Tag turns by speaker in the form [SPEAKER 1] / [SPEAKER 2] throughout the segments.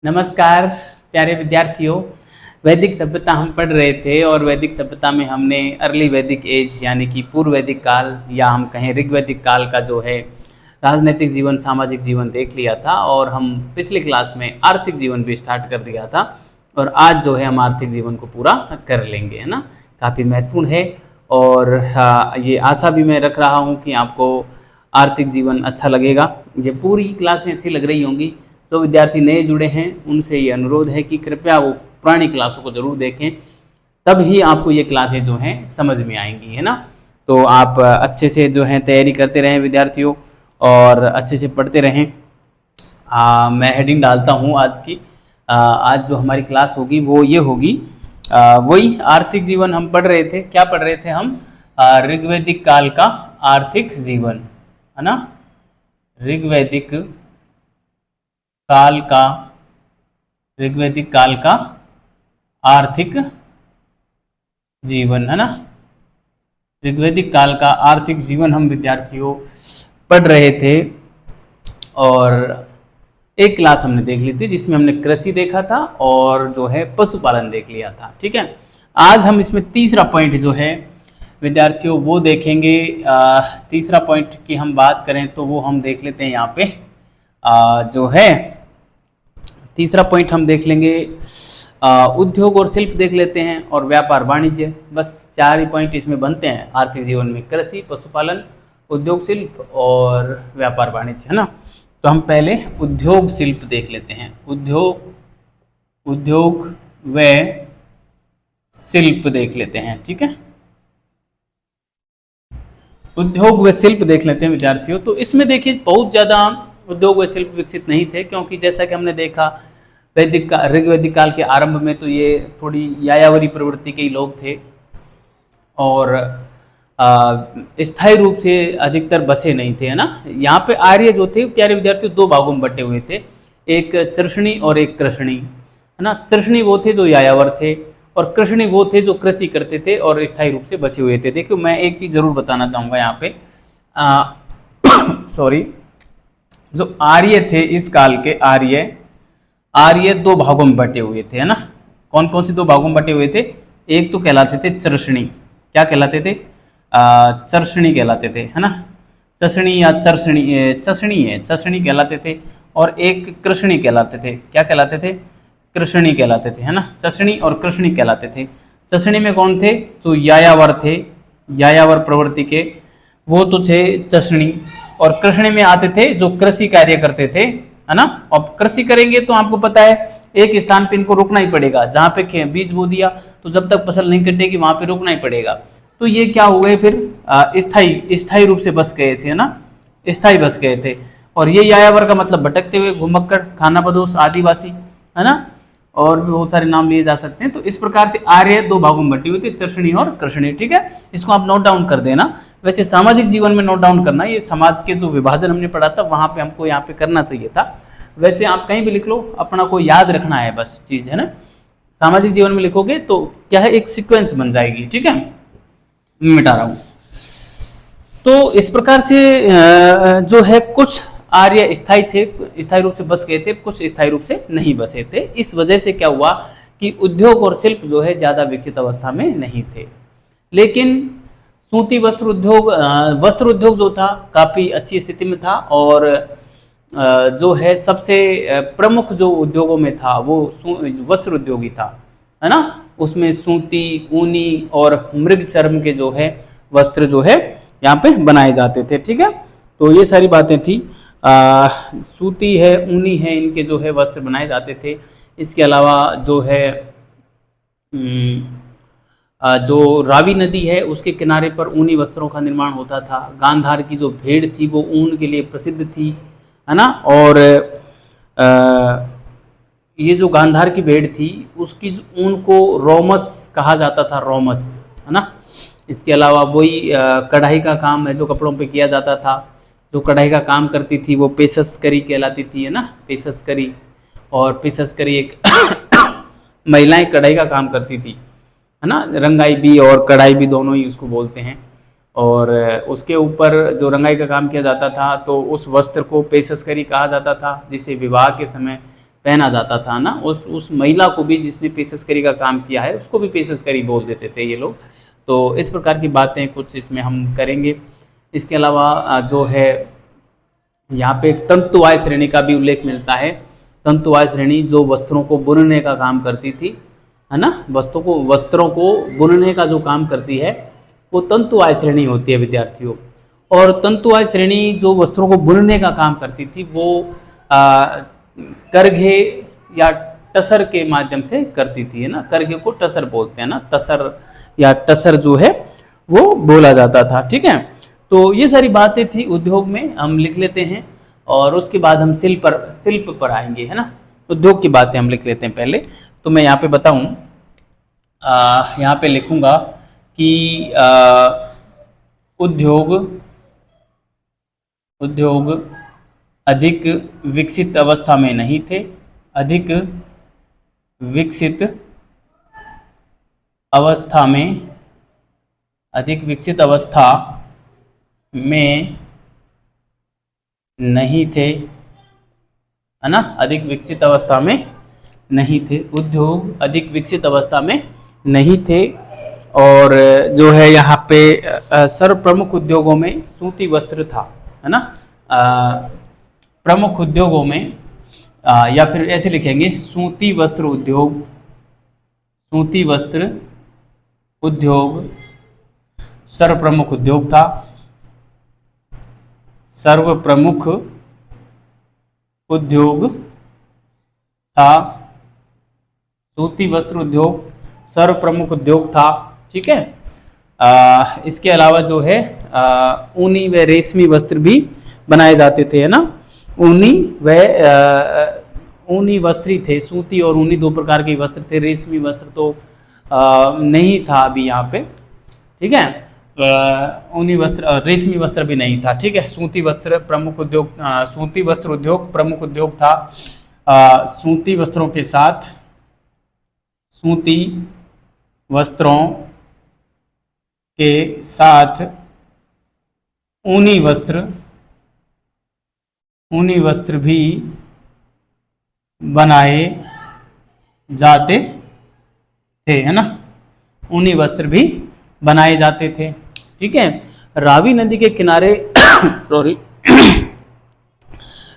[SPEAKER 1] नमस्कार प्यारे विद्यार्थियों। वैदिक सभ्यता हम पढ़ रहे थे और वैदिक सभ्यता में हमने अर्ली वैदिक एज यानी कि पूर्व वैदिक काल या हम कहें ऋग्वैदिक काल का जो है राजनीतिक जीवन, सामाजिक जीवन देख लिया था। और हम पिछली क्लास में आर्थिक जीवन भी स्टार्ट कर दिया था और आज जो है हम आर्थिक जीवन को पूरा कर लेंगे, है ना। काफ़ी महत्वपूर्ण है और ये आशा भी मैं रख रहा हूँ कि आपको आर्थिक जीवन अच्छा लगेगा। ये पूरी क्लासें अच्छी लग रही होंगी। तो विद्यार्थी नए जुड़े हैं उनसे ये अनुरोध है कि कृपया वो पुरानी क्लासों को जरूर देखें, तब ही आपको ये क्लासें जो हैं समझ में आएंगी, है ना। तो आप अच्छे से जो है तैयारी करते रहें विद्यार्थियों और अच्छे से पढ़ते रहें। मैं हेडिंग डालता हूँ आज की। आज जो हमारी क्लास होगी वो ये होगी, वही आर्थिक जीवन हम पढ़ रहे थे। क्या पढ़ रहे थे हम? ऋग्वैदिक काल का आर्थिक जीवन, है ना। ऋग्वैदिक काल का आर्थिक जीवन, है ना। ऋग्वैदिक काल का आर्थिक जीवन हम विद्यार्थियों पढ़ रहे थे और एक क्लास हमने देख ली थी जिसमें हमने कृषि देखा था और जो है पशुपालन देख लिया था। ठीक है, आज हम इसमें तीसरा पॉइंट जो है विद्यार्थियों वो देखेंगे। तीसरा पॉइंट की हम बात करें तो वो हम देख लेते हैं यहाँ पे। जो है तीसरा पॉइंट हम देख लेंगे, उद्योग और शिल्प देख लेते हैं और व्यापार वाणिज्य। बस 4 ही पॉइंट इसमें बनते हैं आर्थिक जीवन में, कृषि, पशुपालन, उद्योग शिल्प और व्यापार वाणिज्य, है ना। तो हम पहले उद्योग शिल्प देख लेते हैं। उद्योग व शिल्प देख लेते हैं। ठीक है, उद्योग व शिल्प देख लेते हैं विद्यार्थियों। तो इसमें देखिए बहुत ज़्यादा उद्योग व शिल्प विकसित नहीं थे, क्योंकि जैसा कि हमने देखा ऋग्वैदिक काल के आरंभ में तो ये थोड़ी यायावरी प्रवृत्ति के ही लोग थे और स्थायी रूप से अधिकतर बसे नहीं थे, है ना। यहाँ पे आर्य जो थे प्यारे विद्यार्थियों 2 भागों में बटे हुए थे, एक चर्षणी और एक कृषणी, है ना। चर्षणी वो थे जो यायावर थे और कृषणी वो थे जो कृषि करते थे और स्थायी रूप से बसे हुए थे। देखियो मैं एक चीज जरूर बताना चाहूंगा यहाँ पे, सॉरी, जो आर्य थे इस काल के आर्य 2 भागों में बटे हुए थे, है ना। कौन कौन से 2 भागों में बटे हुए थे? एक तो कहलाते थे चर्षणी। क्या कहलाते थे? चर्षणी कहलाते थे, है ना। चर्षणी या चर्षणी कहलाते थे और एक कृषणी कहलाते थे। क्या कहलाते थे? कृषणी कहलाते थे, है ना। चर्षणी और कृषणी कहलाते थे। चर्षणी में कौन थे? जो यायावर थे, यायावर प्रवृत्ति के, वो तो थे चर्षणी। और कृषणी में आते थे जो कृषि कार्य करते थे, है ना। अब कृषि करेंगे तो आपको पता है एक स्थान पे इनको रुकना ही पड़ेगा। जहाँ पे बीज बो दिया तो जब तक फसल नहीं कटेगी वहां पे रुकना ही पड़ेगा। तो ये क्या हो गए फिर? स्थायी रूप से बस गए थे, है ना। स्थायी बस गए थे। और ये यायावर का मतलब भटकते हुए, घुमक्कड़, खानाबदोश, आदिवासी, है ना। और भी बहुत सारे नाम लिए जा सकते हैं। तो इस प्रकार से आर्य 2 भागों में बटी हुई थी, चर्षणी और कृषणी। ठीक है, इसको आप नोट डाउन कर देना। वैसे सामाजिक जीवन में नोट डाउन करना, ये समाज के जो विभाजन हमने पढ़ा था वहां पे हमको यहाँ पे करना चाहिए था। वैसे आप कहीं भी लिख लो, अपना को याद रखना है बस चीज, है ना। सामाजिक जीवन में लिखोगे तो क्या है, एक सीक्वेंस बन जाएगी। ठीक है, मैं मिटा रहा हूं। तो इस प्रकार से जो है कुछ आर्य स्थायी रूप से बस गए थे, कुछ स्थायी रूप से नहीं बसे थे। इस वजह से क्या हुआ कि उद्योग और शिल्प जो है ज्यादा विकसित अवस्था में नहीं थे। लेकिन सूती वस्त्र उद्योग जो था काफी अच्छी स्थिति में था और जो है सबसे प्रमुख जो उद्योगों में था वो वस्त्र उद्योग ही था, है ना। उसमें सूती, ऊनी और मृग चर्म के जो है वस्त्र जो है यहाँ पे बनाए जाते थे। ठीक है, तो ये सारी बातें थी। सूती है, ऊनी है, इनके जो है वस्त्र बनाए जाते थे। इसके अलावा जो है जो रावी नदी है उसके किनारे पर ऊनी वस्त्रों का निर्माण होता था। गांधार की जो भेड़ थी वो ऊन के लिए प्रसिद्ध थी, है ना। और ये जो गांधार की भेड़ थी उसकी ऊन को रोमस कहा जाता था, रोमस, है ना। इसके अलावा वही कढ़ाई का काम है जो कपड़ों पे किया जाता था। जो कढ़ाई का काम करती थी वो पेशस्करी कहलाती थी, है ना, पेशस्करी। और पेशस्करी एक महिलाएं कढ़ाई का काम करती थी, है ना। रंगाई भी और कढ़ाई भी दोनों ही उसको बोलते हैं। और उसके ऊपर जो रंगाई का काम किया जाता था तो उस वस्त्र को पेशस्करी कहा जाता था, जिसे विवाह के समय पहना जाता था ना, उस महिला को भी जिसने पेशकरी का काम किया है उसको भी पेशकरी बोल देते थे ये लोग। तो इस प्रकार की बातें कुछ इसमें हम करेंगे। इसके अलावा जो है यहाँ पे एक तंतुवाय श्रेणी का भी उल्लेख मिलता है। तंतुवाय श्रेणी जो वस्त्रों को बुनने का काम करती थी, है ना, वस्त्रों को बुनने का जो काम करती है वो तंतुवाय श्रेणी होती है विद्यार्थियों। और तंतुवाय श्रेणी जो वस्त्रों को बुनने का काम करती थी वो करघे या टसर के माध्यम से करती थी, है ना। करघे को टसर बोलते हैं ना, तसर या टसर जो है वो बोला जाता था। ठीक है, तो ये सारी बातें थी उद्योग में, हम लिख लेते हैं और उसके बाद हम शिल्प पर आएंगे, है ना। उद्योग की बातें हम लिख लेते हैं पहले। तो मैं यहाँ पे बताऊं, यहाँ पे लिखूंगा कि उद्योग अधिक विकसित अवस्था में नहीं थे, अधिक विकसित अवस्था में नहीं थे, है ना, अधिक विकसित अवस्था में नहीं थे। उद्योग अधिक विकसित अवस्था में नहीं थे। और जो है यहाँ पे सर्व प्रमुख उद्योगों में सूती वस्त्र था, है ना। प्रमुख उद्योगों में या फिर ऐसे लिखेंगे सूती वस्त्र उद्योग सर्व प्रमुख उद्योग था। सर्व प्रमुख उद्योग था, सूती वस्त्र उद्योग सर्व प्रमुख उद्योग था। ठीक है, इसके अलावा जो है ऊनी व रेशमी वस्त्र भी बनाए जाते थे, है ना। ऊनी वस्त्र ही थे, सूती और ऊनी दो प्रकार के वस्त्र थे। रेशमी वस्त्र तो नहीं था अभी यहाँ पे। ठीक है, ऊनी वस्त्र, रेशमी वस्त्र भी नहीं था। ठीक है, सूती वस्त्र उद्योग प्रमुख उद्योग था। सूती वस्त्रों के साथ ऊनी वस्त्र भी बनाए जाते थे, है ना। ऊनी वस्त्र भी बनाए जाते थे। ठीक है, रावी नदी के किनारे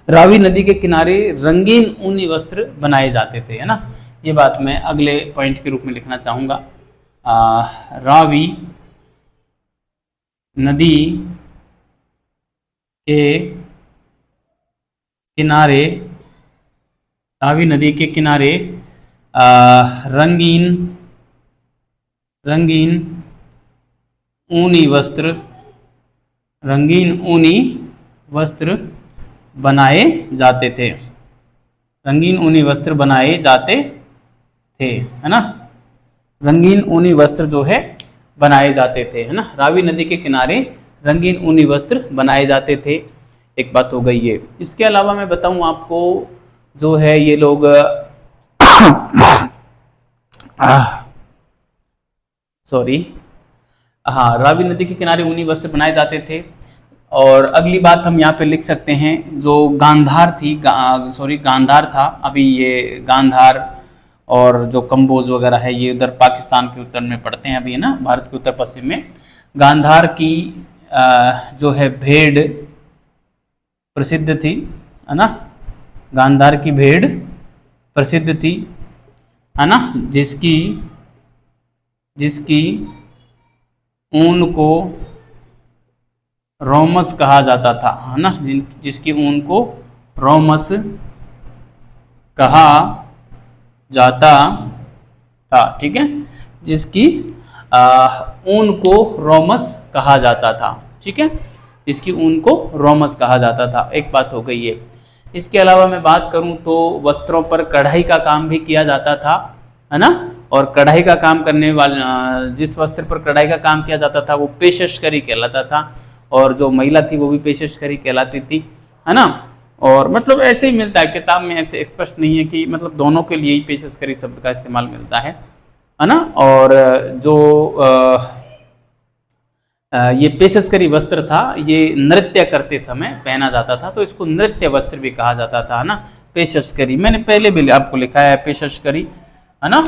[SPEAKER 1] रावी नदी के किनारे रंगीन ऊनी वस्त्र बनाए जाते थे, है ना। ये बात मैं अगले पॉइंट के रूप में लिखना चाहूँगा। रावी नदी के किनारे रंगीन ऊनी वस्त्र बनाए जाते थे। रंगीन ऊनी वस्त्र बनाए जाते थे, है ना। रंगीन ऊनी वस्त्र जो है बनाए जाते थे, है ना। रावी नदी के किनारे रंगीन ऊनी वस्त्र बनाए जाते थे। एक बात हो गई ये। इसके अलावा मैं बताऊं आपको, जो है ये लोग रावी नदी के किनारे ऊनी वस्त्र बनाए जाते थे। और अगली बात हम यहाँ पे लिख सकते हैं, जो गांधार था। अभी ये गांधार और जो कंबोज वगैरह है ये उधर पाकिस्तान के उत्तर में पड़ते हैं अभी, है ना, भारत के उत्तर पश्चिम में। गांधार की जो है भेड़ प्रसिद्ध थी, है ना। गांधार की भेड़ प्रसिद्ध थी, है ना, जिसकी ऊन को रोमस कहा जाता था, है ना। जिसकी ऊन को रोमस कहा जाता था। ठीक है, जिसकी ऊन को रोमस कहा जाता था। ठीक है, इसकी ऊन को रोमस कहा जाता था। एक बात हो गई है। इसके अलावा मैं बात करूं तो वस्त्रों पर कढ़ाई का काम भी किया जाता था, है ना। और कढ़ाई का काम करने वाले, जिस वस्त्र पर कढ़ाई का काम किया जाता था वो पेशकरी कहलाता था। और जो महिला थी वो भी पेशकरी कहलाती थी, है ना। और मतलब ऐसे ही मिलता है, किताब में ऐसे स्पष्ट नहीं है कि मतलब दोनों के लिए ही पेशकरी शब्द का इस्तेमाल मिलता है ना। और जो ये पेशकरी वस्त्र था ये नृत्य करते समय पहना जाता था, तो इसको नृत्य वस्त्र भी कहा जाता था, है ना। पेशकरी, मैंने पहले भी आपको लिखाया है पेशकरी, है ना,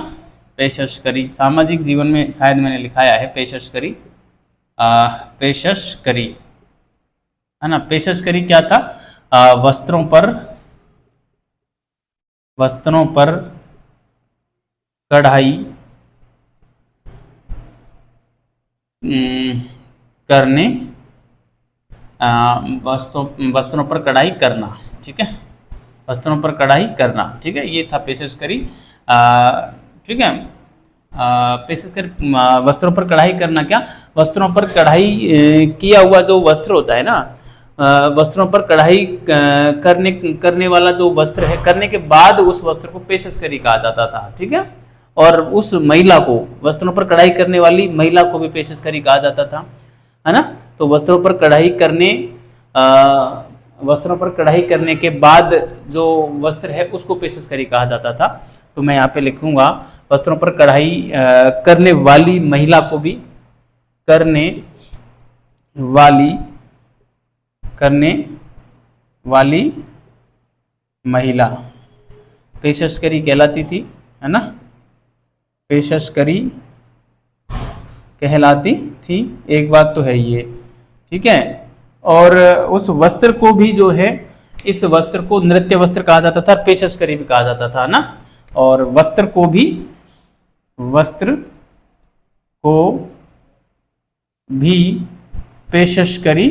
[SPEAKER 1] पेशकरी सामाजिक जीवन में शायद मैंने लिखाया है पेशकरी, पेशकरी, है ना। पेशकरी क्या था? वस्त्रों पर कढ़ाई करने, वस्त्रों पर कढ़ाई करना, ठीक है, वस्त्रों पर कढ़ाई करना, ठीक है, ये था पेशकरी, ठीक है। पेशकरी वस्त्रों पर कढ़ाई करना, क्या वस्त्रों पर कढ़ाई किया हुआ जो वस्त्र होता है ना, वस्त्रों पर कढ़ाई करने वाला जो वस्त्र है, करने के बाद उस वस्त्र को पेशकरी कहा जाता था, ठीक है। और उस महिला को, वस्त्रों पर कढ़ाई करने वाली महिला को भी पेशकरी कहा जाता था, है ना। तो वस्त्रों पर कढ़ाई करने के बाद जो वस्त्र है उसको पेशकरी कहा जाता था। तो मैं यहाँ पे लिखूंगा वस्त्रों पर कढ़ाई करने वाली महिला को भी, करने वाली महिला पेशकरी कहलाती थी, है ना, पेशकरी कहलाती थी। एक बात तो है ये, ठीक है। और उस वस्त्र को भी जो है, इस वस्त्र को नृत्य वस्त्र कहा जाता था, पेशकरी भी कहा जाता था ना। और वस्त्र को भी पेशकरी,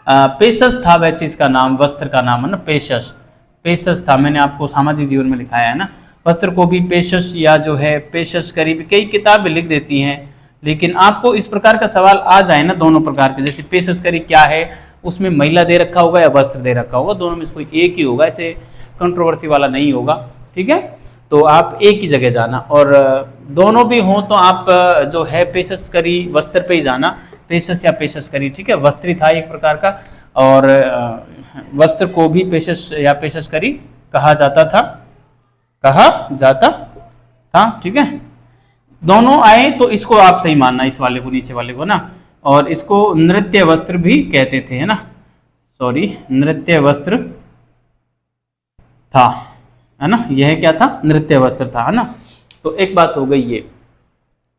[SPEAKER 1] पेशस था वैसे इसका नाम, वस्त्र का नाम है ना, पेशस था, मैंने आपको सामाजिक जीवन में लिखाया है ना। वस्त्र को भी पेशस या जो है पेशकरी भी, कई किताबें लिख देती हैं, लेकिन आपको इस प्रकार का सवाल आ जाए ना, दोनों प्रकार के, जैसे पेशकरी क्या है, उसमें महिला दे रखा होगा या वस्त्र दे रखा होगा, दोनों में से कोई एक ही होगा, ऐसे कंट्रोवर्सी वाला नहीं होगा, ठीक है। तो आप एक ही जगह जाना, और दोनों भी हो तो आप जो है पेशकरी वस्त्र पे ही जाना, पेशस या पेशकरी, ठीक है। वस्त्र था एक प्रकार का, और वस्त्र को भी पेशस या पेशकरी कहा जाता था, ठीक है। दोनों आए तो इसको आप सही मानना, इस वाले को, नीचे वाले को ना। और इसको नृत्य वस्त्र भी कहते थे, है ना, सॉरी, नृत्य वस्त्र था, है ना, यह क्या था, नृत्य वस्त्र था, है ना। तो एक बात हो गई ये।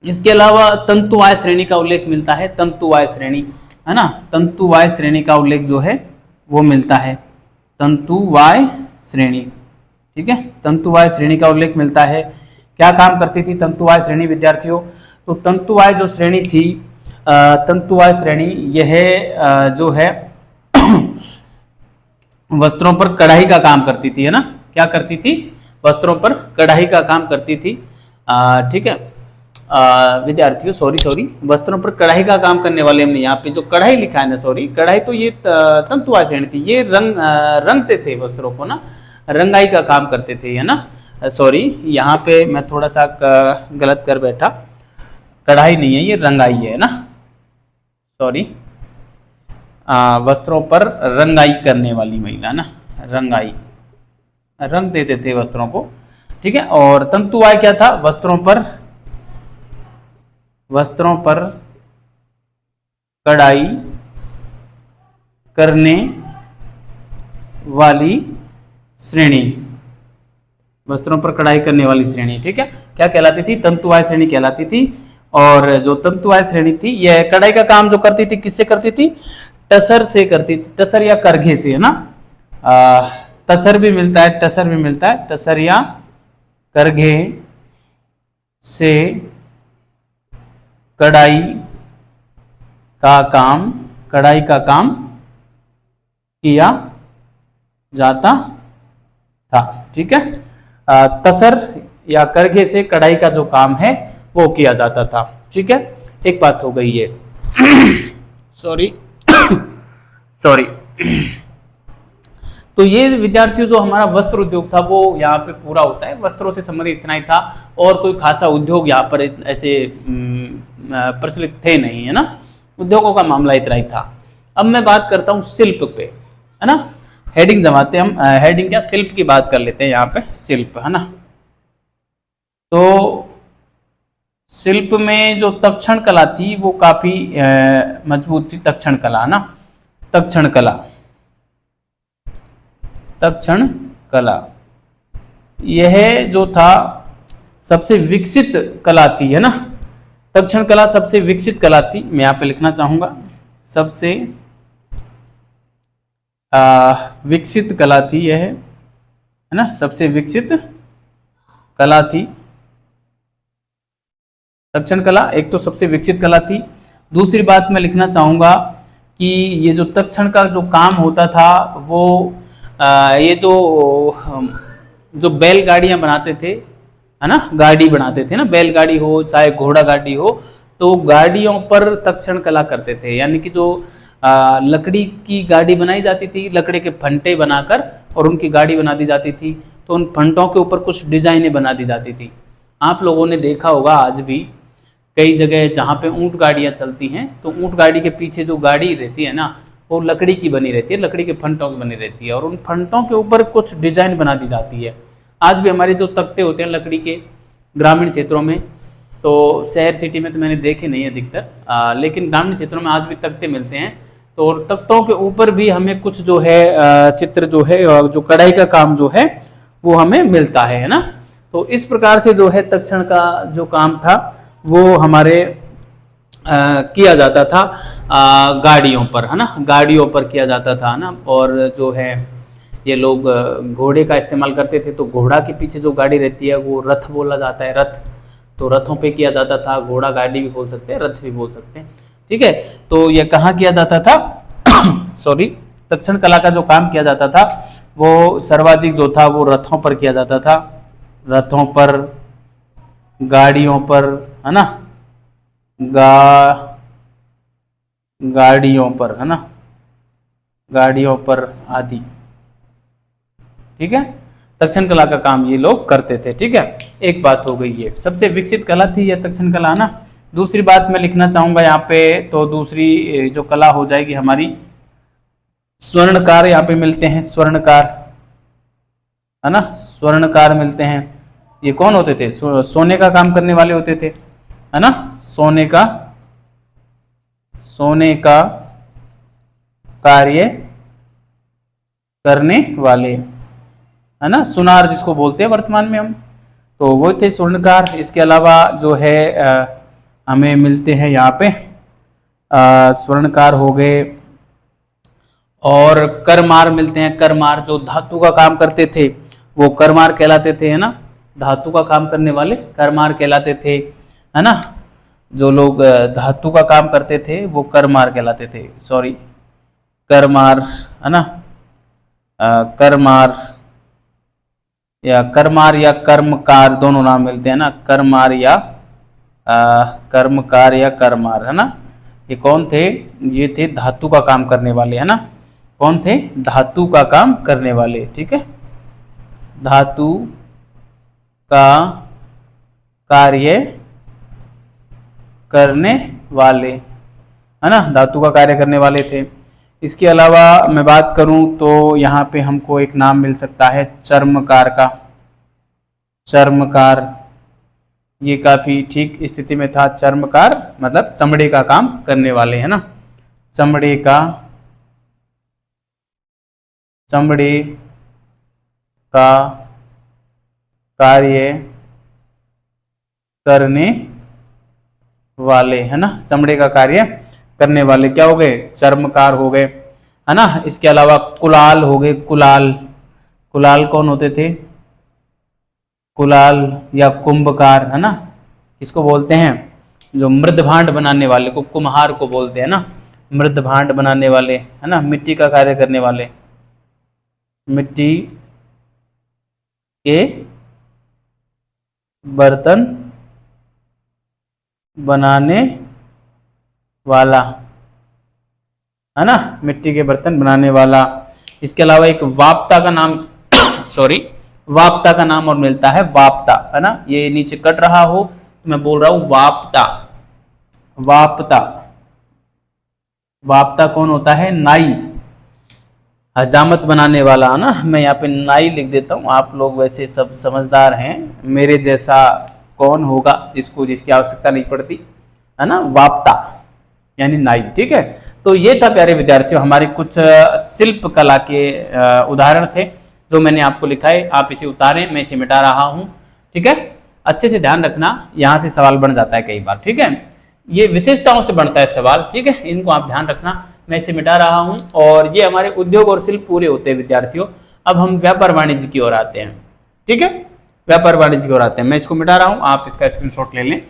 [SPEAKER 1] इसके अलावा तंतुवाय श्रेणी का उल्लेख मिलता है, तंतुवाय श्रेणी, है ना, तंतुवाय श्रेणी का उल्लेख जो है वो मिलता है, तंतुवाय श्रेणी, ठीक है, तंतुवाय श्रेणी का उल्लेख मिलता है। क्या काम करती थी तंतुवाय श्रेणी विद्यार्थियों? तो तंतुवाय जो श्रेणी थी, तंतुवाय श्रेणी यह जो है वस्त्रों पर कढ़ाई का काम करती थी, है ना, क्या करती थी, वस्त्रों पर कढ़ाई का काम करती थी, ठीक है विद्यार्थियों, सॉरी, वस्त्रों पर कढ़ाई का काम करने वाले, हमने यहाँ पे जो कढ़ाई लिखा है ना, सॉरी, कढ़ाई तो ये तंतुवाय श्रेणी थी, ये रंगते थे वस्त्रों को ना, रंगाई का काम करते थे, है ना, सॉरी, यहाँ पे मैं थोड़ा सा गलत कर बैठा, कढ़ाई नहीं है ये, रंगाई है ना, सॉरी, वस्त्रों पर रंगाई करने वाली महिला ना, रंगाई, रंग देते थे वस्त्रों को, ठीक है। और तंतुवाय क्या था, वस्त्रों पर कढ़ाई करने वाली श्रेणी, वस्त्रों पर कढ़ाई करने वाली श्रेणी, ठीक है, क्या कहलाती थी, तंतुवाय श्रेणी कहलाती थी। और जो तंतुवाय श्रेणी थी, यह कढ़ाई का काम जो करती थी, किससे करती थी, टसर से करती थी, टसर या करघे से, है ना, टसर भी मिलता है, टसर या करघे से कढ़ाई का काम किया जाता था, ठीक है। तसर या करघे से कढ़ाई का जो काम है वो किया जाता था, ठीक है। एक बात हो गई है सॉरी तो ये विद्यार्थियों जो हमारा वस्त्र उद्योग था वो यहाँ पे पूरा होता है, वस्त्रों से संबंधित इतना ही था, और कोई खासा उद्योग यहाँ पर ऐसे प्रचलित थे नहीं, है ना, उद्योगों का मामला इतना ही था। अब मैं बात करता हूँ शिल्प पे, है ना, हेडिंग जमाते हम, हेडिंग क्या, शिल्प की बात कर लेते हैं यहाँ पे, शिल्प, है ना। तो शिल्प में जो तक्षण कला थी वो काफी मजबूत थी, तक्षण कला, है ना, तक्षण कला, यह जो था सबसे विकसित कला थी, है ना। तक्षण कला सबसे विकसित कला थी, मैं यहाँ पे लिखना चाहूंगा सबसे विकसित कला थी यह, है ना, सबसे विकसित कला थी तक्षण कला। एक तो सबसे विकसित कला थी। दूसरी बात मैं लिखना चाहूंगा कि ये जो तक्षण का जो काम होता था वो ये जो बैलगाड़ियां बनाते थे, है ना, गाड़ी बनाते थे ना, बैलगाड़ी हो चाहे घोड़ा गाड़ी हो, तो गाड़ियों पर तक्षण कला करते थे। यानी कि जो लकड़ी की गाड़ी बनाई जाती थी, लकड़ी के फंटे बनाकर और उनकी गाड़ी बना दी जाती थी, तो उन फंटों के ऊपर कुछ डिजाइनें बना दी जाती थी। आप लोगों ने देखा होगा आज भी कई जगह जहाँ पे ऊंट गाड़ियाँ चलती हैं, तो ऊंट गाड़ी के पीछे जो गाड़ी रहती है ना, वो लकड़ी की बनी रहती है, लकड़ी के फंटों की बनी रहती है, और उन फंटों के ऊपर कुछ डिजाइन बना दी जाती है। आज भी हमारे जो तख्ते होते हैं लकड़ी के ग्रामीण क्षेत्रों में, तो शहर सिटी में तो मैंने देखे नहीं अधिकतर, लेकिन ग्रामीण क्षेत्रों में आज भी तख्ते मिलते हैं। तो तख्तों के ऊपर भी हमें कुछ जो है चित्र जो है, जो कढ़ाई का काम जो है वो हमें मिलता है ना। तो इस प्रकार से जो है तक्षण का जो काम था वो हमारे किया जाता था गाड़ियों पर, है ना, गाड़ियों पर किया जाता था ना। और जो है ये लोग घोड़े का इस्तेमाल करते थे, तो घोड़ा के पीछे जो गाड़ी रहती है वो रथ बोला जाता है, रथ। तो रथों पे किया जाता था, घोड़ा गाड़ी भी बोल सकते हैं, रथ भी बोल सकते हैं, ठीक है। तो ये कहाँ किया जाता था सॉरी, तक्षण कला का जो काम किया जाता था वो सर्वाधिक जो था वो रथों पर किया जाता था, रथों पर, गाड़ियों पर, है ना, गाड़ियों पर, है ना, गाड़ियों पर आदि, ठीक है। तक्षण कला का काम ये लोग करते थे, ठीक है। एक बात हो गई, ये सबसे विकसित कला थी यह तक्षण कला ना। दूसरी बात मैं लिखना चाहूंगा यहाँ पे, तो दूसरी जो कला हो जाएगी हमारी स्वर्णकार। यहाँ पे मिलते हैं स्वर्णकार, है ना, स्वर्णकार मिलते हैं। ये कौन होते थे? सोने का काम करने वाले होते थे, है ना, सोने का कार्य करने वाले, है ना, सुनार जिसको बोलते हैं वर्तमान में हम, तो वो थे स्वर्णकार। इसके अलावा जो है हमें मिलते हैं यहाँ पे स्वर्णकार हो गए, और करमार मिलते हैं। करमार जो धातु का काम करते थे वो करमार कहलाते थे, है ना, धातु का काम करने वाले करमार कहलाते थे, है ना। जो लोग धातु का काम करते थे वो करमार कहलाते थे, सॉरी करमार, है ना, करमार या कर्मकार दोनों नाम मिलते हैं ना, करमार या कर्मकार या करमार, है ना। ये कौन थे? ये थे धातु का काम करने वाले, है ना। कौन थे? धातु का काम करने वाले, ठीक है, धातु का कार्य करने वाले, है ना, धातु का कार्य करने वाले थे। इसके अलावा मैं बात करूं तो यहाँ पे हमको एक नाम मिल सकता है चर्मकार का। चर्मकार ये काफी ठीक स्थिति में था। चर्मकार मतलब चमड़े का काम करने वाले, है ना, चमड़े का कार्य करने वाले, है ना, चमड़े का कार्य करने वाले क्या हो गए? चर्मकार हो गए, है ना। इसके अलावा कुलाल हो गए। कुलाल कौन होते थे? कुलाल या कुंभकार, है ना, किसको बोलते हैं? जो मृद भांड बनाने वाले को कुम्हार को बोलते हैं ना, मृद भांड बनाने वाले, है ना, मिट्टी का कार्य करने वाले, मिट्टी के बर्तन बनाने वाला, है ना, मिट्टी के बर्तन बनाने वाला। इसके अलावा एक वाप्ता का नाम सॉरी वाप्ता का नाम और मिलता है, वाप्ता, है ना। ये नीचे कट रहा हो तो मैं बोल रहा हूं वाप्ता। वाप्ता कौन होता है? नाई, हजामत बनाने वाला, है ना। मैं यहाँ पे नाई लिख देता हूँ, आप लोग वैसे सब समझदार हैं, मेरे जैसा कौन होगा जिसकी आवश्यकता नहीं पड़ती, है ना। वाप्ता यानी नाई, ठीक है। तो ये था प्यारे विद्यार्थियों हमारे कुछ शिल्प कला के उदाहरण थे जो मैंने आपको लिखा है आप इसे उतारें, मैं इसे मिटा रहा हूं। ठीक है, अच्छे से ध्यान रखना, यहां से सवाल बन जाता है कई बार। ठीक है, ये विशेषताओं से बनता है सवाल। ठीक है, इनको आप ध्यान रखना। मैं इसे मिटा रहा हूं और ये हमारे उद्योग और शिल्प पूरे होते हैं विद्यार्थियों। अब हम व्यापार वाणिज्य की ओर आते हैं। ठीक है, व्यापार वाणिज्य की ओर आते हैं। मैं इसको मिटा रहा हूं, आप इसका स्क्रीनशॉट ले लें।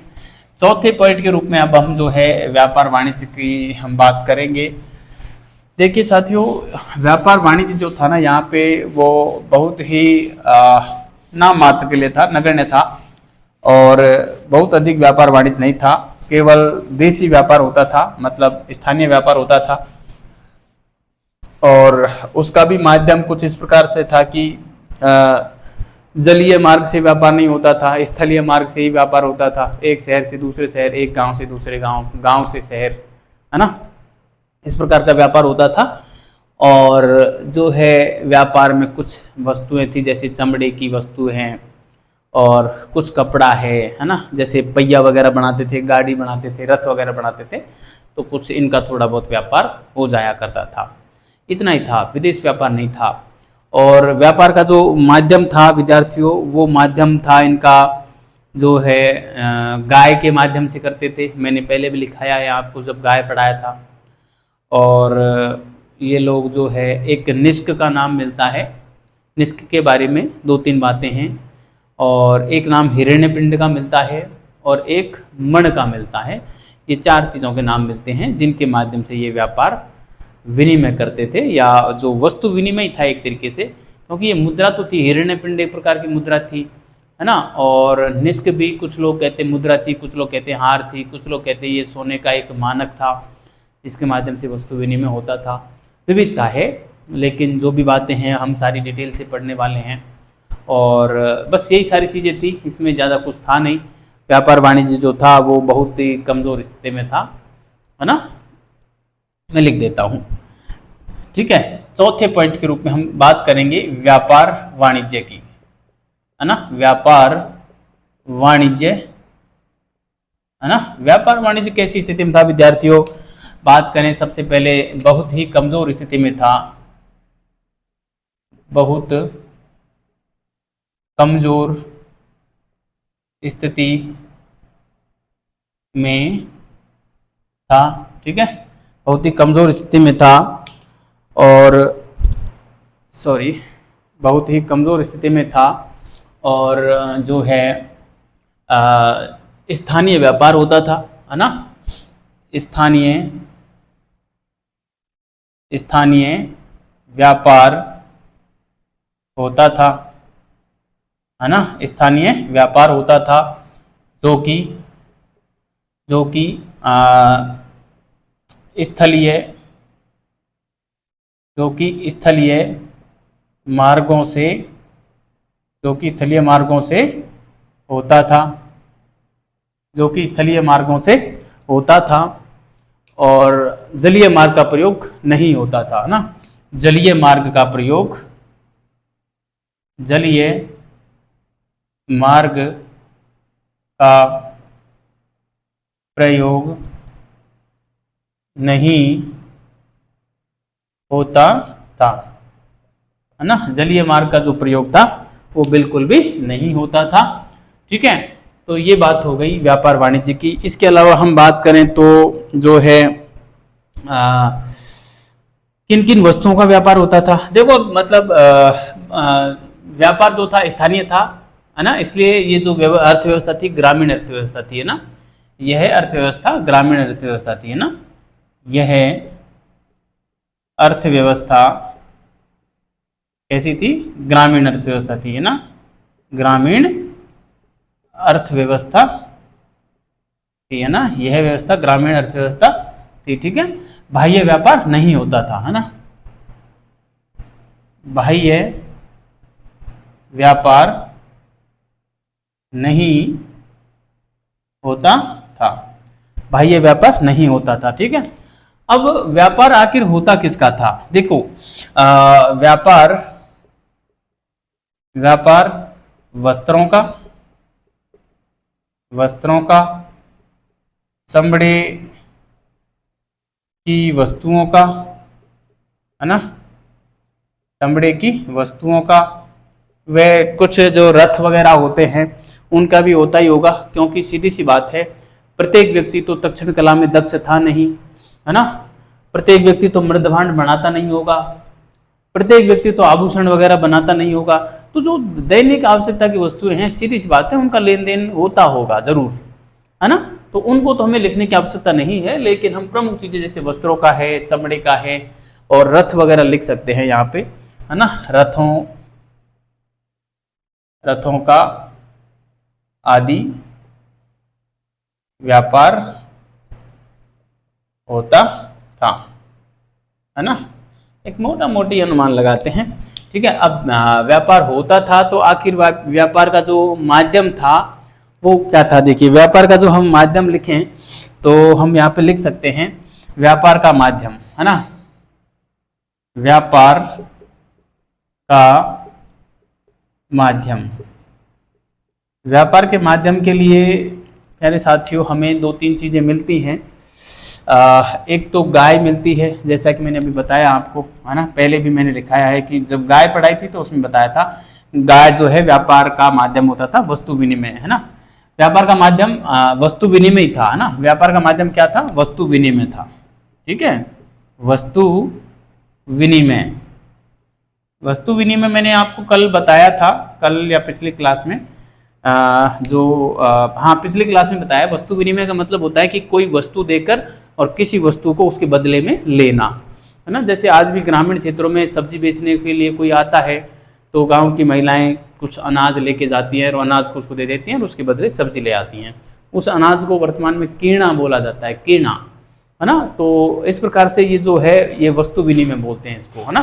[SPEAKER 1] चौथे पॉइंट के रूप में अब हम जो है व्यापार वाणिज्य की हम बात करेंगे। देखिए साथियों, व्यापार वाणिज्य जो था ना यहाँ पे, वो बहुत ही नाम मात्र के लिए था, नगण्य था, और बहुत अधिक व्यापार वाणिज्य नहीं था। केवल देशी व्यापार होता था, मतलब स्थानीय व्यापार होता था। और उसका भी माध्यम कुछ इस प्रकार से था कि जलीय मार्ग से व्यापार नहीं होता था, स्थलीय मार्ग से ही व्यापार होता था। एक शहर से दूसरे शहर, एक गांव से दूसरे गांव, गांव से शहर, है ना, इस प्रकार का व्यापार होता था। और जो है व्यापार में कुछ वस्तुएं थी, जैसे चमड़े की वस्तु हैं और कुछ कपड़ा है ना, जैसे पहिया वगैरह बनाते थे, गाड़ी बनाते थे, रथ वगैरह बनाते थे, तो कुछ इनका थोड़ा बहुत व्यापार हो जाया करता था। इतना ही था, विदेश व्यापार नहीं था। और व्यापार का जो माध्यम था विद्यार्थियों, वो माध्यम था इनका जो है गाय के माध्यम से करते थे। मैंने पहले भी लिखाया है आपको जब गाय पढ़ाया था। और ये लोग जो है, एक निष्क का नाम मिलता है, निष्क के बारे में दो तीन बातें हैं। और एक नाम हिरण्यपिंड का मिलता है और एक मण का मिलता है। ये चार चीज़ों के नाम मिलते हैं जिनके माध्यम से ये व्यापार विनिमय करते थे, या जो वस्तु विनिमय था एक तरीके से, क्योंकि ये मुद्रा तो थी, हिरण्यपिंड एक प्रकार की मुद्रा थी, है ना। और निष्क भी कुछ लोग कहते मुद्रा थी, कुछ लोग कहते हार थी, कुछ लोग कहते ये सोने का एक मानक था जिसके माध्यम से वस्तु विनिमय होता था। विविधता है, लेकिन जो भी बातें हैं हम सारी डिटेल से पढ़ने वाले हैं। और बस यही सारी चीज़ें थी, इसमें ज़्यादा कुछ था नहीं। व्यापार वाणिज्य जो था वो बहुत ही कमज़ोर स्थिति में था, है ना। मैं लिख देता हूँ। ठीक है, चौथे पॉइंट के रूप में हम बात करेंगे व्यापार वाणिज्य की, है ना। व्यापार वाणिज्य, है ना। व्यापार वाणिज्य कैसी स्थिति में था विद्यार्थियों? बात करें, सबसे पहले बहुत ही कमजोर स्थिति में था, बहुत कमजोर स्थिति में था। ठीक है, बहुत ही कमजोर स्थिति में था। और सॉरी, बहुत ही कमजोर स्थिति में था। और जो है स्थानीय व्यापार होता था, है ना। स्थानीय व्यापार होता था, है ना। स्थानीय व्यापार होता था जो कि स्थलीय, जो कि स्थलीय मार्गों से, जो कि स्थलीय मार्गों से होता था, जो कि स्थलीय मार्गों से होता था। और जलीय मार्ग का प्रयोग नहीं होता था, है ना। जलीय मार्ग का प्रयोग, जलीय मार्ग का प्रयोग नहीं होता था, है ना। जलीय मार्ग का जो प्रयोग था वो बिल्कुल भी नहीं होता था। ठीक है, तो ये बात हो गई व्यापार वाणिज्य की। इसके अलावा हम बात करें तो जो है किन किन वस्तुओं का व्यापार होता था। देखो मतलब व्यापार जो था स्थानीय था, है ना। इसलिए ये जो अर्थव्यवस्था थी ग्रामीण अर्थव्यवस्था थी, है ना। यह अर्थव्यवस्था ग्रामीण अर्थव्यवस्था थी, है ना। यह अर्थव्यवस्था कैसी थी? ग्रामीण अर्थव्यवस्था थी, है ना। ग्रामीण अर्थव्यवस्था थी, है ना। यह व्यवस्था ग्रामीण अर्थव्यवस्था थी। ठीक है, बाह्य व्यापार नहीं होता था, है ना। बाह्य व्यापार नहीं होता था, बाह्य व्यापार नहीं होता था। ठीक है, अब व्यापार आखिर होता किसका था? देखो व्यापार वस्त्रों का, चमड़े की वस्तुओं का, है ना, चमड़े की वस्तुओं का, वे कुछ जो रथ वगैरह होते हैं उनका भी होता ही होगा, क्योंकि सीधी सी बात है प्रत्येक व्यक्ति तो तक्षण कला में दक्ष था नहीं, है ना। प्रत्येक व्यक्ति तो मृदभांड बनाता नहीं होगा, प्रत्येक व्यक्ति तो आभूषण वगैरह बनाता नहीं होगा। तो जो दैनिक आवश्यकता की वस्तुएं हैं, सीधी सी बात है उनका लेन देन होता होगा जरूर, है ना। तो उनको तो हमें लिखने की आवश्यकता नहीं है, लेकिन हम प्रमुख चीजें जैसे वस्त्रों का है, चमड़े का है और रथ वगैरह लिख सकते हैं यहाँ पे, है ना। रथों का आदि व्यापार होता था, है ना। एक मोटा मोटी अनुमान लगाते हैं, ठीक है। अब व्यापार होता था तो आखिर व्यापार का जो माध्यम था वो क्या था। देखिए व्यापार का जो हम माध्यम लिखें तो हम यहाँ पे लिख सकते हैं व्यापार का माध्यम, है ना। व्यापार का माध्यम, व्यापार के माध्यम के लिए प्यारे साथियों हमें दो तीन चीजें मिलती हैं। एक तो गाय मिलती है, जैसा कि मैंने अभी बताया आपको, है ना। पहले भी मैंने लिखाया है कि जब गाय पढ़ाई थी तो उसमें बताया था गाय जो है व्यापार का माध्यम होता था, वस्तु विनिमय, है ना। व्यापार का माध्यम वस्तु विनिमय ही था, है ना। व्यापार का माध्यम क्या था, वस्तु विनिमय था, ठीक है। वस्तु विनिमय, वस्तु विनिमय मैंने आपको कल बताया था, कल या पिछली क्लास में, हाँ पिछली क्लास में बताया। वस्तु विनिमय का मतलब होता है कि कोई वस्तु देकर और किसी वस्तु को उसके बदले में लेना, है ना। जैसे आज भी ग्रामीण क्षेत्रों में सब्जी बेचने के लिए कोई आता है तो गांव की महिलाएं कुछ अनाज लेके जाती हैं और अनाज को उसको दे देती हैं और उसके बदले सब्जी ले आती हैं। उस अनाज को वर्तमान में कीणा बोला जाता है, कीणा, है ना। तो इस प्रकार से ये जो है ये वस्तु विनिमय बोलते हैं इसको, है ना।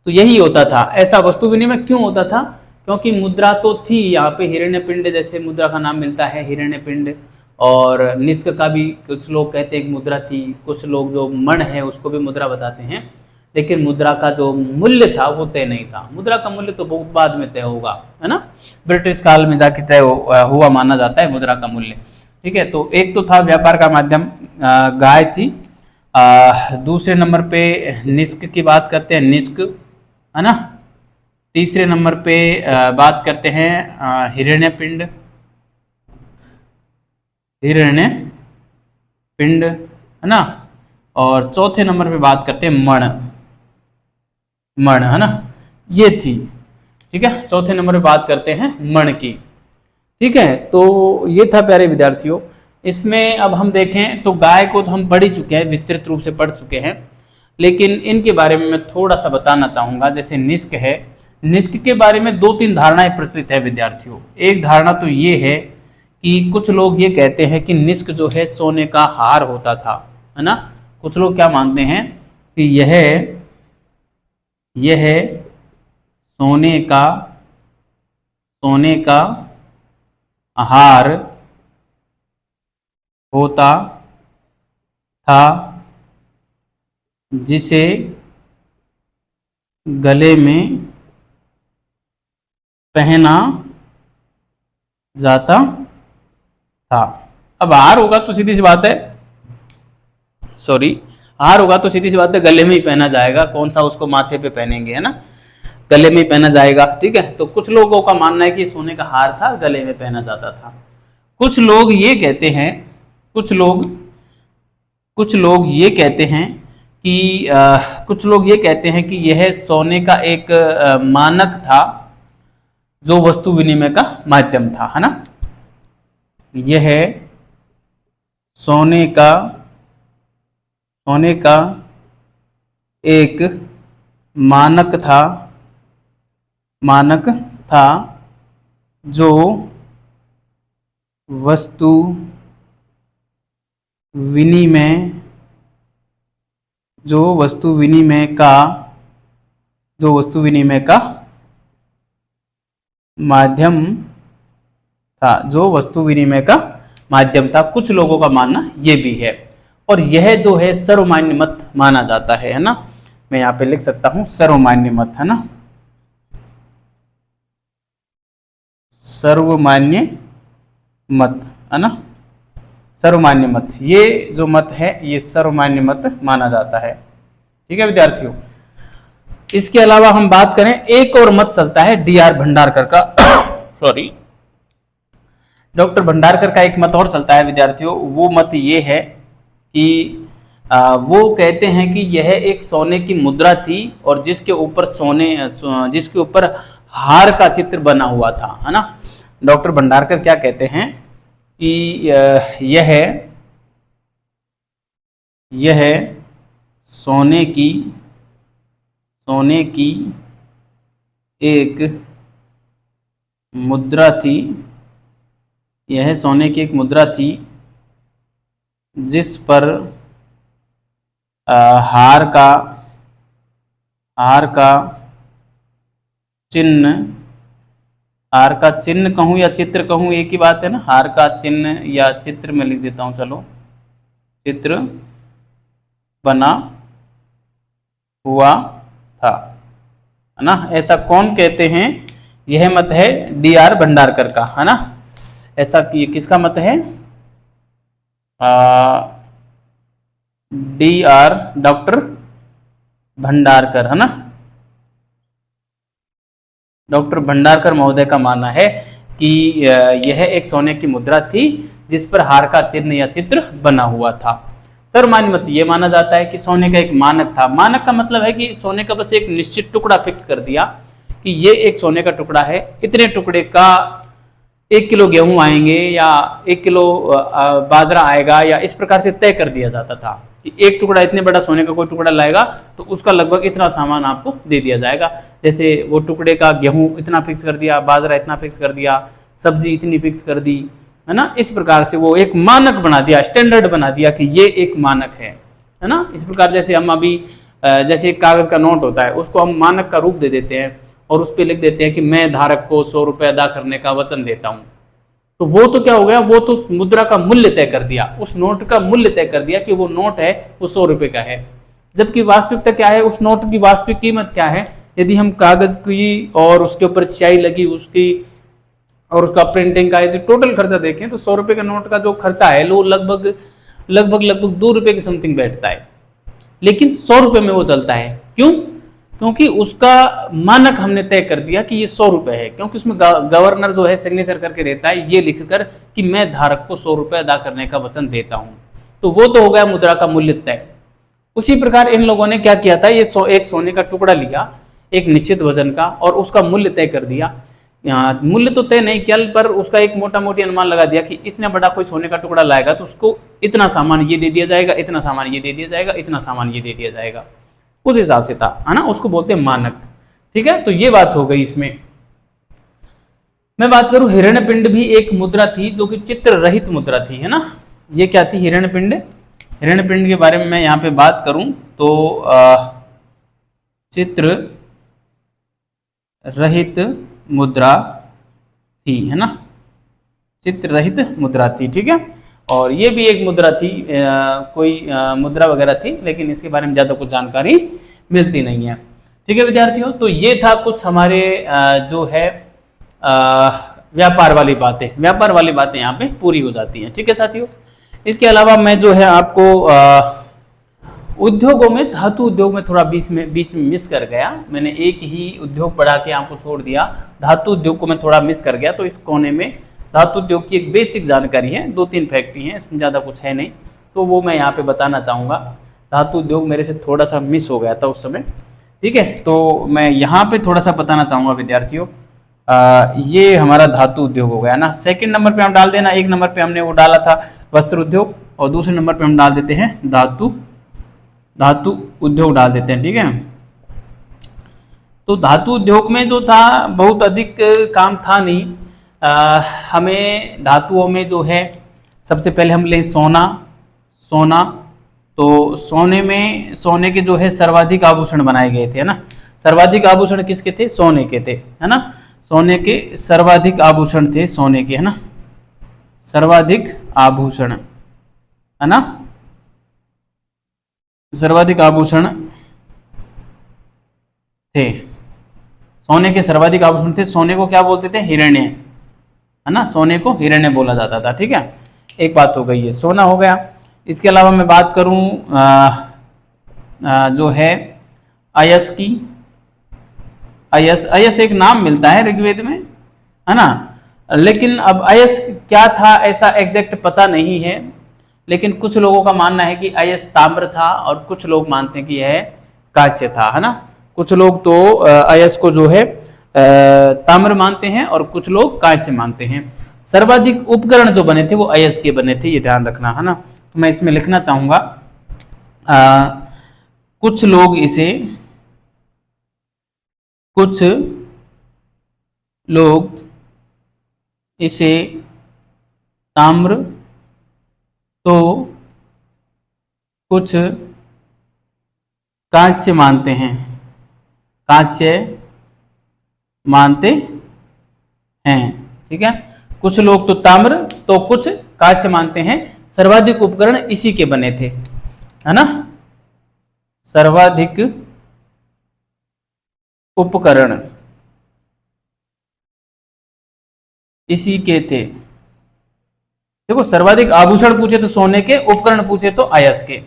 [SPEAKER 1] तो यही होता था। ऐसा वस्तु विनिमय क्यों होता था, क्योंकि मुद्रा तो थी यहाँ पे, हिरण्य पिंड जैसे मुद्रा का नाम मिलता है, हिरण्य पिंड। और निष्क का भी कुछ लोग कहते हैं एक मुद्रा थी, कुछ लोग जो मण है उसको भी मुद्रा बताते हैं, लेकिन मुद्रा का जो मूल्य था वो तय नहीं था। मुद्रा का मूल्य तो बहुत बाद में तय होगा, है ना। ब्रिटिश काल में जाके तय हुआ माना जाता है मुद्रा का मूल्य, ठीक है। तो एक तो था व्यापार का माध्यम गाय थी। दूसरे नंबर पे निष्क की बात करते हैं, निष्क, है ना। तीसरे नंबर पे बात करते हैं हिरण्य पिंड, हिरण्य पिंड, है ना। और चौथे नंबर पे बात करते हैं मण, मण, है ना। ये थी, ठीक है। चौथे नंबर पे बात करते हैं मण की, ठीक है। तो ये था प्यारे विद्यार्थियों। इसमें अब हम देखें तो गाय को तो हम पढ़ ही चुके हैं, विस्तृत रूप से पढ़ चुके हैं, लेकिन इनके बारे में मैं थोड़ा सा बताना चाहूंगा। जैसे निष्क है, निष्क के बारे में दो तीन धारणाएं प्रचलित है विद्यार्थियों। एक धारणा तो ये है कि कुछ लोग ये कहते हैं कि निष्क जो है सोने का हार होता था, है ना। कुछ लोग क्या मानते हैं कि यह सोने का हार होता था जिसे गले में पहना जाता था। अब हार होगा तो सीधी सी बात है, हार होगा तो सीधी सी बात है गले में ही पहना जाएगा, कौन सा उसको माथे पे पहनेंगे, है ना। गले में ही पहना जाएगा, ठीक है। तो कुछ लोगों का मानना है कि सोने का हार था, गले में पहना जाता था। कुछ लोग ये कहते हैं, कुछ लोग ये कहते हैं कि कुछ लोग ये कहते हैं कि यह सोने का एक मानक था जो वस्तु विनिमय का माध्यम था, है ना। यह सोने का एक मानक था जो वस्तु विनिमय का माध्यम था, कुछ लोगों का मानना ये भी है। और यह जो है सर्वमान्य मत माना जाता है ना। मैं यहाँ पे लिख सकता हूं सर्वमान्य मत, है ना। सर्वमान्य मत, है ना। सर्वमान्य मत, ये जो मत है ये सर्वमान्य मत माना जाता है, ठीक है विद्यार्थियों। इसके अलावा हम बात करें, एक और मत चलता है डी आर भंडारकर का सॉरी, डॉक्टर भंडारकर का एक मत और चलता है विद्यार्थियों। वो मत ये है कि वो कहते हैं कि यह एक सोने की मुद्रा थी और जिसके ऊपर हार का चित्र बना हुआ था, है ना। डॉक्टर भंडारकर क्या कहते हैं कि यह सोने की एक मुद्रा थी, यह सोने की एक मुद्रा थी जिस पर हार का चिन्ह कहूं या चित्र कहूं, एक ही बात है ना। हार का चिन्ह या चित्र में लिख देता हूं, चलो, चित्र बना हुआ था, है ना। ऐसा कौन कहते हैं? यह मत है डी आर भंडारकर का, है ना। ऐसा कि किसका मत है? डी आर डॉक्टर भंडारकर, है ना। डॉक्टर भंडारकर महोदय का मानना है कि यह एक सोने की मुद्रा थी जिस पर हार का चिन्ह या चित्र बना हुआ था। सर्वमान्य मत ये माना जाता है कि सोने का एक मानक था। मानक का मतलब है कि सोने का बस एक निश्चित टुकड़ा फिक्स कर दिया कि ये एक सोने का टुकड़ा है, इतने टुकड़े का 1 किलो गेहूं आएंगे या 1 किलो बाजरा आएगा, या इस प्रकार से तय कर दिया जाता था कि एक टुकड़ा, इतने बड़ा सोने का कोई टुकड़ा लाएगा तो उसका लगभग इतना सामान आपको दे दिया जाएगा। जैसे वो टुकड़े का गेहूं इतना फिक्स कर दिया, बाजरा इतना फिक्स कर दिया, सब्जी इतनी फिक्स कर दी, है ना। इस प्रकार से वो एक मानक बना दिया, स्टैंडर्ड बना दिया कि ये एक मानक है ना। इस प्रकार जैसे हम अभी जैसे एक कागज का नोट होता है, उसको हम मानक का रूप दे देते हैं और उस पर लिख देते हैं कि मैं धारक को 100 रुपये अदा करने का वचन देता हूं। तो वो तो क्या हो गया, वो तो मुद्रा का मूल्य तय कर दिया, उस नोट का मूल्य तय कर दिया कि वो नोट है वो 100 रुपए का है। जबकि वास्तविकता क्या है, उस नोट की वास्तविक कीमत क्या है? यदि हम कागज की और उसके ऊपर स्याही लगी उसकी और उसका प्रिंटिंग का टोटल खर्चा देखें तो 100 रुपए के नोट का जो खर्चा है वो लगभग 2 रुपए के समथिंग बैठता है, लेकिन 100 रुपए में वो चलता है। क्यों? क्योंकि उसका मानक हमने तय कर दिया कि ये 100 रुपए है, क्योंकि उसमें गवर्नर जो है सिग्नेचर करके देता है ये लिखकर कि मैं धारक को 100 रुपए अदा करने का वचन देता हूं। तो वो तो हो गया मुद्रा का मूल्य तय। उसी प्रकार इन लोगों ने क्या किया था, ये एक सोने का टुकड़ा लिया एक निश्चित वजन का और उसका मूल्य तय कर दिया। मूल्य तो तय नहीं किया पर उसका एक मोटा मोटी अनुमान लगा दिया कि इतना बड़ा कोई सोने का टुकड़ा लाएगा तो उसको इतना सामान ये दे दिया जाएगा, इतना सामान ये दे दिया जाएगा, इतना सामान ये दे दिया जाएगा, उस हिसाब से था, है ना। उसको बोलते हैं मानक। ठीक है, तो ये बात हो गई। इसमें मैं बात करूं, हिरण्यपिंड भी एक मुद्रा थी जो कि चित्र रहित मुद्रा थी, है ना। ये क्या थी? हिरण्यपिंड। हिरण्यपिंड के बारे में मैं यहाँ पे बात करूं तो चित्र रहित मुद्रा थी, है ना। चित्र रहित मुद्रा थी, ठीक है। और ये भी एक मुद्रा थी, कोई मुद्रा वगैरह थी, लेकिन इसके बारे में ज्यादा कुछ जानकारी मिलती नहीं है। ठीक है विद्यार्थियों, तो ये था कुछ हमारे जो है व्यापार वाली बातें यहाँ पे पूरी हो जाती हैं। ठीक है साथियों, इसके अलावा मैं जो है आपको उद्योगों में, धातु उद्योग में थोड़ा बीच में मिस कर गया। मैंने एक ही उद्योग पढ़ा के आपको छोड़ दिया, धातु उद्योग को मैं थोड़ा मिस कर गया। तो इस कोने में धातु उद्योग की एक बेसिक जानकारी है, 2-3 फैक्ट्री हैं, इसमें ज़्यादा कुछ है नहीं, तो वो मैं यहाँ पे बताना चाहूँगा। धातु उद्योग मेरे से थोड़ा सा मिस हो गया था उस समय। ठीक है, तो मैं यहाँ पे थोड़ा सा बताना चाहूँगा विद्यार्थियों। ये हमारा धातु उद्योग हो गया ना। सेकंड नंबर पे हम डाल देना, 1 नंबर पे हमने वो डाला था वस्त्र उद्योग और दूसरे नंबर पे हम डाल देते हैं धातु उद्योग डाल देते हैं। ठीक है, तो धातु उद्योग में जो था बहुत अधिक काम था नहीं। हमें धातुओं में जो है सबसे पहले हम ले सोना, तो सोने के जो है सर्वाधिक आभूषण बनाए गए थे, है ना। सर्वाधिक आभूषण किसके थे? सोने के थे, है ना। सोने के सर्वाधिक आभूषण थे, सोने के, है ना। सर्वाधिक आभूषण, है ना, सर्वाधिक आभूषण थे, सोने के सर्वाधिक आभूषण थे। सोने को क्या बोलते थे? हिरण्य, है ना। सोने को हिरण्य बोला जाता था। ठीक है, एक बात हो गई, ये सोना हो गया। इसके अलावा मैं बात करूं जो है अयस्की, अयस, अयस एक नाम मिलता है ऋग्वेद में, है ना। लेकिन अब अयस क्या था ऐसा एग्जैक्ट पता नहीं है, लेकिन कुछ लोगों का मानना है कि अयस ताम्र था और कुछ लोग मानते हैं कि यह कांस्य था, है ना। कुछ लोग तो अयस को जो है ताम्र मानते हैं और कुछ लोग कांस्य मानते हैं। सर्वाधिक उपकरण जो बने थे वो अयस के बने थे, ये ध्यान रखना, है ना। तो मैं इसमें लिखना चाहूंगा कुछ लोग इसे ताम्र, तो कुछ कांस्य मानते हैं, कांस्य मानते हैं, ठीक है। कुछ लोग तो ताम्र तो कुछ कांस्य मानते हैं। सर्वाधिक उपकरण इसी के बने थे, है ना। सर्वाधिक उपकरण इसी के थे। देखो, सर्वाधिक आभूषण पूछे तो सोने के, उपकरण पूछे तो अयस के,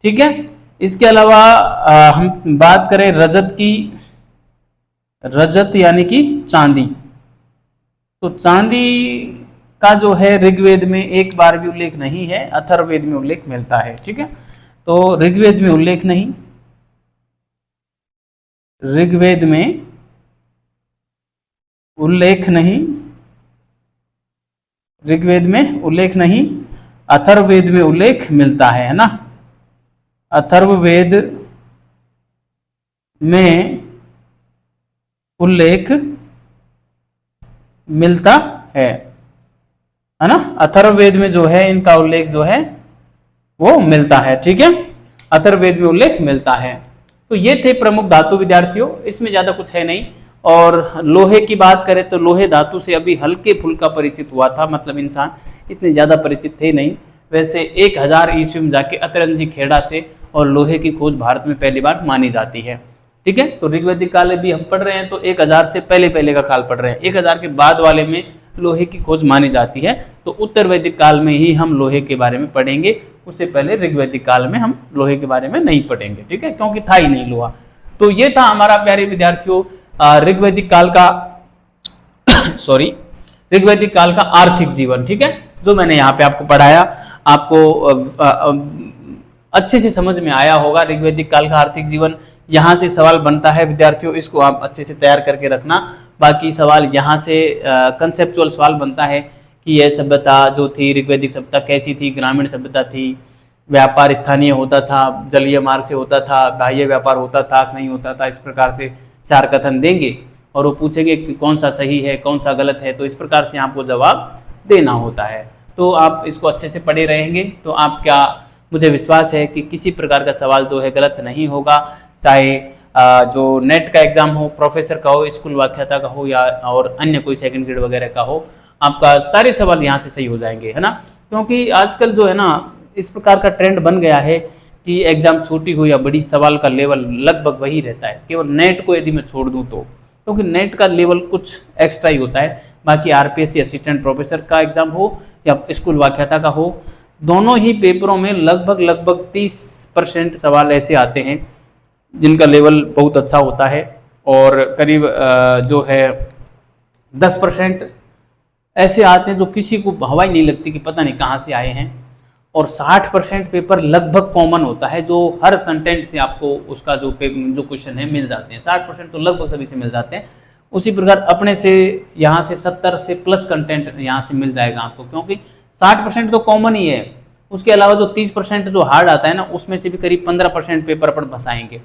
[SPEAKER 1] ठीक है। इसके अलावा हम बात करें रजत की, रजत यानी कि चांदी, तो चांदी का जो है ऋग्वेद में एक बार भी उल्लेख नहीं है, अथर्ववेद में उल्लेख मिलता है, ठीक है। तो ऋग्वेद में उल्लेख नहीं, ऋग्वेद में उल्लेख नहीं, ऋग्वेद में उल्लेख नहीं, अथर्ववेद में उल्लेख मिलता है ना। अथर्ववेद में उल्लेख मिलता है ना। अथर्ववेद में जो है इनका उल्लेख जो है वो मिलता है, ठीक है। अथर्ववेद में उल्लेख मिलता है। तो ये थे प्रमुख धातु विद्यार्थियों, इसमें ज्यादा कुछ है नहीं। और लोहे की बात करें तो लोहे धातु से अभी हल्के फुल्का परिचित हुआ था, मतलब इंसान इतने ज्यादा परिचित थे नहीं। वैसे 1000 ईस्वी में जाके अतरंजी खेड़ा से और लोहे की खोज भारत में पहली बार मानी जाती है, ठीक है। तो ऋग्वैदिक काल भी हम पढ़ रहे हैं तो 1000 से पहले का काल पढ़ रहे हैं। 1000 के बाद वाले में लोहे की खोज मानी जाती है, तो उत्तर वैदिक काल में ही हम लोहे के बारे में पढ़ेंगे। उससे पहले ऋग्वैदिक काल में हम लोहे के बारे में नहीं पढ़ेंगे, ठीक है, क्योंकि था ही नहीं लोहा। तो ये था हमारा प्यारे विद्यार्थियों ऋग्वैदिक काल का सॉरी ऋग्वैदिक काल का आर्थिक जीवन, ठीक है, जो मैंने यहाँ पे आपको पढ़ाया। आपको अच्छे से समझ में आया होगा ऋग्वैदिक काल का आर्थिक जीवन। यहाँ से सवाल बनता है विद्यार्थियों, इसको आप अच्छे से तैयार करके रखना। बाकी सवाल यहाँ से कंसेप्चुअल सवाल बनता है कि यह सभ्यता जो थी ऋग्वैदिक सभ्यता कैसी थी, ग्रामीण सभ्यता थी, व्यापार स्थानीय होता था, जलीय मार्ग से होता था, बाह्य व्यापार होता था नहीं होता था। इस प्रकार से 4 कथन देंगे और वो पूछेंगे कि कौन सा सही है कौन सा गलत है, तो इस प्रकार से आपको जवाब देना होता है। तो आप इसको अच्छे से पढ़े रहेंगे तो आपका मुझे विश्वास है कि किसी प्रकार का सवाल जो है गलत नहीं होगा। चाहे जो नेट का एग्जाम हो, प्रोफेसर का हो, स्कूल व्याख्याता का हो, या और अन्य कोई सेकंड ग्रेड वगैरह का हो, आपका सारे सवाल यहाँ से सही हो जाएंगे, है ना। क्योंकि आजकल जो है ना इस प्रकार का ट्रेंड बन गया है कि एग्जाम छोटी हो या बड़ी, सवाल का लेवल लगभग वही रहता है। केवल नेट को यदि मैं छोड़ दूं तो, क्योंकि नेट का लेवल कुछ एक्स्ट्रा ही होता है। बाकी आरपीएससी असिस्टेंट प्रोफेसर का एग्जाम हो या स्कूल व्याख्याता का हो, दोनों ही पेपरों में लगभग 30% सवाल ऐसे आते हैं जिनका लेवल बहुत अच्छा होता है, और करीब जो है 10% ऐसे आते हैं जो किसी को हवा ही नहीं लगती कि पता नहीं कहाँ से आए हैं, और 60% पेपर लगभग कॉमन होता है जो हर कंटेंट से आपको उसका जो क्वेश्चन है मिल जाते हैं। 60% तो लगभग सभी से मिल जाते हैं। उसी प्रकार अपने से यहाँ से 70 से प्लस कंटेंट यहाँ से मिल जाएगा आपको, क्योंकि 60% तो कॉमन ही है। उसके अलावा जो 30% जो हार्ड आता है ना, उसमें से भी करीब 15% पेपर अपन फंसाएंगे,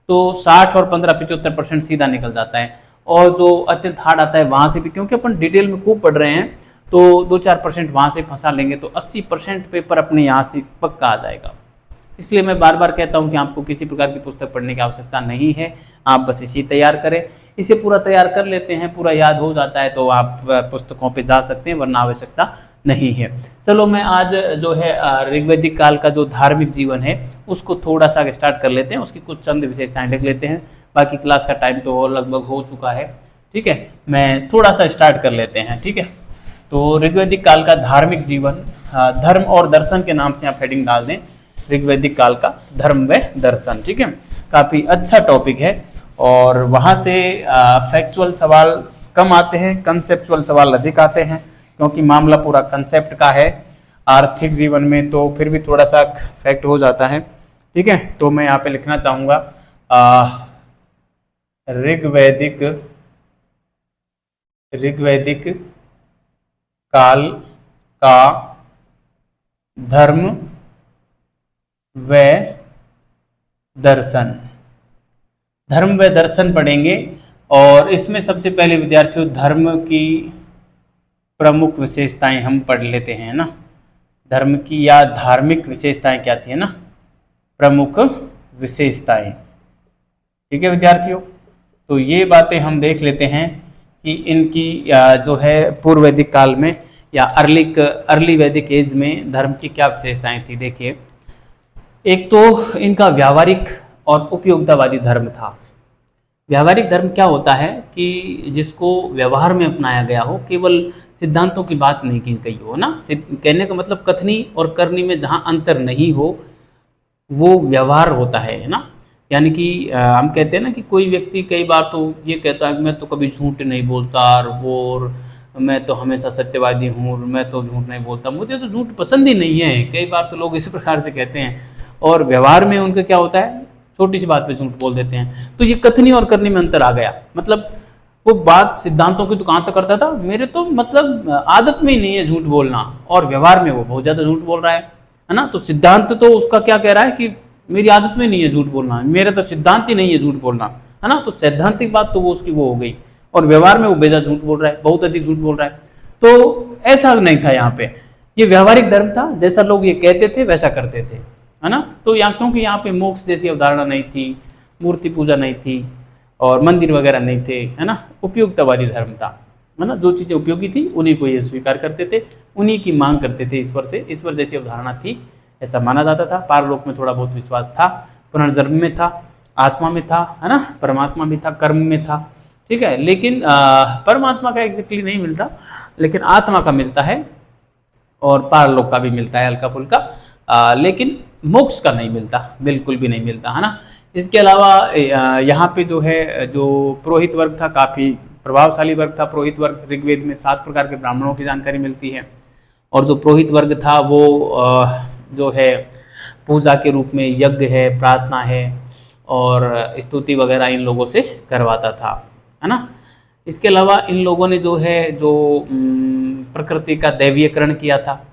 [SPEAKER 1] तो 60 और 15 75% सीधा निकल जाता है। और जो अत्यंत हार्ड आता है वहां से भी, क्योंकि अपन डिटेल में खूब पढ़ रहे हैं, तो 2-4% वहां से फंसा लेंगे तो 80% पेपर अपने यहाँ से पक्का आ जाएगा। इसलिए मैं बार बार कहता हूँ कि आपको किसी प्रकार की पुस्तक पढ़ने की आवश्यकता नहीं है, आप बस इसी तैयार करें। इसे पूरा तैयार कर लेते हैं, पूरा याद हो जाता है तो आप पुस्तकों पे जा सकते हैं, वरना आवश्यकता नहीं है। चलो मैं आज जो है ऋग्वैदिक काल का जो धार्मिक जीवन है उसको थोड़ा सा स्टार्ट कर लेते हैं, उसकी कुछ चंद विशेषताएं लिख लेते हैं। बाकी क्लास का टाइम तो लगभग हो चुका है, ठीक है, मैं थोड़ा सा स्टार्ट कर लेते हैं, ठीक है। तो ऋग्वैदिक काल का धार्मिक जीवन, धर्म और दर्शन के नाम से आप हेडिंग डाल दें, ऋग्वैदिक काल का धर्म व दर्शन, ठीक है। काफी अच्छा टॉपिक है और वहाँ से फैक्चुअल सवाल कम आते हैं, कंसेप्चुअल सवाल अधिक आते हैं, क्योंकि मामला पूरा कंसेप्ट का है। आर्थिक जीवन में तो फिर भी थोड़ा सा फैक्ट हो जाता है। ठीक है, तो मैं यहाँ पे लिखना चाहूँगा ऋग्वैदिक काल का धर्म व दर्शन। धर्म व दर्शन पढ़ेंगे, और इसमें सबसे पहले विद्यार्थियों धर्म की प्रमुख विशेषताएं हम पढ़ लेते हैं ना। धर्म की या धार्मिक विशेषताएं क्या थी, है ना, प्रमुख विशेषताएं। ठीक है विद्यार्थियों, तो ये बातें हम देख लेते हैं कि इनकी जो है पूर्व वैदिक काल में या अर्ली वैदिक एज में धर्म की क्या विशेषताएं थी। देखिए, एक तो इनका व्यावहारिक और उपयोगितावादी धर्म था। व्यावहारिक धर्म क्या होता है कि जिसको व्यवहार में अपनाया गया हो, केवल सिद्धांतों की बात नहीं की गई हो ना। कहने का मतलब कथनी और करनी में जहाँ अंतर नहीं हो वो व्यवहार होता है ना। यानी कि हम कहते हैं ना कि कोई व्यक्ति कई बार तो ये कहता है कि मैं तो कभी झूठ नहीं बोलता, और मैं तो हमेशा सत्यवादी हूँ, मैं तो झूठ नहीं बोलता, मुझे तो झूठ पसंद ही नहीं है। कई बार तो लोग इस प्रकार से कहते हैं, और व्यवहार में उनका क्या होता है, छोटी सी बात पे झूठ बोल देते हैं। तो ये कथनी और करनी में अंतर आ गया। मतलब वो बात सिद्धांतों की तो कहाँ तक करता था, मेरे तो मतलब आदत में ही नहीं है झूठ बोलना, और व्यवहार में वो बहुत ज्यादा झूठ बोल रहा है ना। तो सिद्धांत तो उसका क्या कह रहा है कि मेरी आदत में नहीं है झूठ बोलना, मेरा तो सिद्धांत ही नहीं है झूठ बोलना, है ना। तो सैद्धांतिक बात तो वो उसकी वो हो गई, और व्यवहार में वो बेजा झूठ बोल रहा है, बहुत अधिक झूठ बोल रहा है। तो ऐसा नहीं था यहाँ पे, ये व्यवहारिक धर्म था, जैसा लोग ये कहते थे वैसा करते थे, है ना। तो यहाँ क्योंकि यहाँ पे मोक्ष जैसी अवधारणा नहीं थी, मूर्ति पूजा नहीं थी, और मंदिर वगैरह नहीं थे, है ना। उपयोगितावादी धर्म था, है ना। जो चीजें उपयोगी थी उन्हीं को ये स्वीकार करते थे, उन्हीं की मांग करते थे ईश्वर से। ईश्वर जैसी अवधारणा थी, ऐसा माना जाता था। पारलोक में थोड़ा बहुत विश्वास था, पुनर्जन्म में था, आत्मा में था, है ना, परमात्मा भी था, कर्म में था। ठीक है, लेकिन परमात्मा का एग्जैक्टली नहीं मिलता, लेकिन आत्मा का मिलता है, और पारलोक का भी मिलता है हल्का फुल्का, लेकिन मोक्ष का नहीं मिलता, बिल्कुल भी नहीं मिलता, है ना। इसके अलावा यहाँ पे जो है, जो पुरोहित वर्ग था, काफ़ी प्रभावशाली वर्ग था पुरोहित वर्ग। ऋग्वेद में 7 प्रकार के ब्राह्मणों की जानकारी मिलती है, और जो पुरोहित वर्ग था वो जो है पूजा के रूप में यज्ञ है, प्रार्थना है, और स्तुति वगैरह इन लोगों से करवाता था, है ना। इसके अलावा इन लोगों ने जो है जो प्रकृति का दैवीयकरण किया था,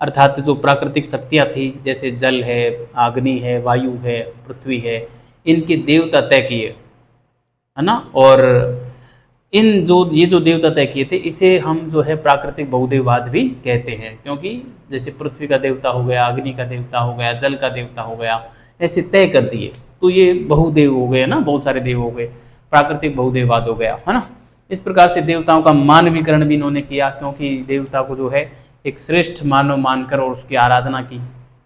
[SPEAKER 1] अर्थात जो प्राकृतिक शक्तियाँ थी, जैसे जल है, अग्नि है, वायु है, पृथ्वी है, इनके देवता तय किए, है ना। और ये जो देवता तय किए थे, इसे हम जो है प्राकृतिक बहुदेववाद भी कहते हैं, क्योंकि जैसे पृथ्वी का देवता हो गया, अग्नि का देवता हो गया, जल का देवता हो गया, ऐसे तय कर दिए, तो ये बहुदेव हो गए ना, बहुत सारे देव हो गए, प्राकृतिक बहुदेववाद हो गया, है ना। इस प्रकार से देवताओं का मानवीकरण भी इन्होंने किया, क्योंकि देवता को जो है एक श्रेष्ठ मानव मानकर और उसकी आराधना की,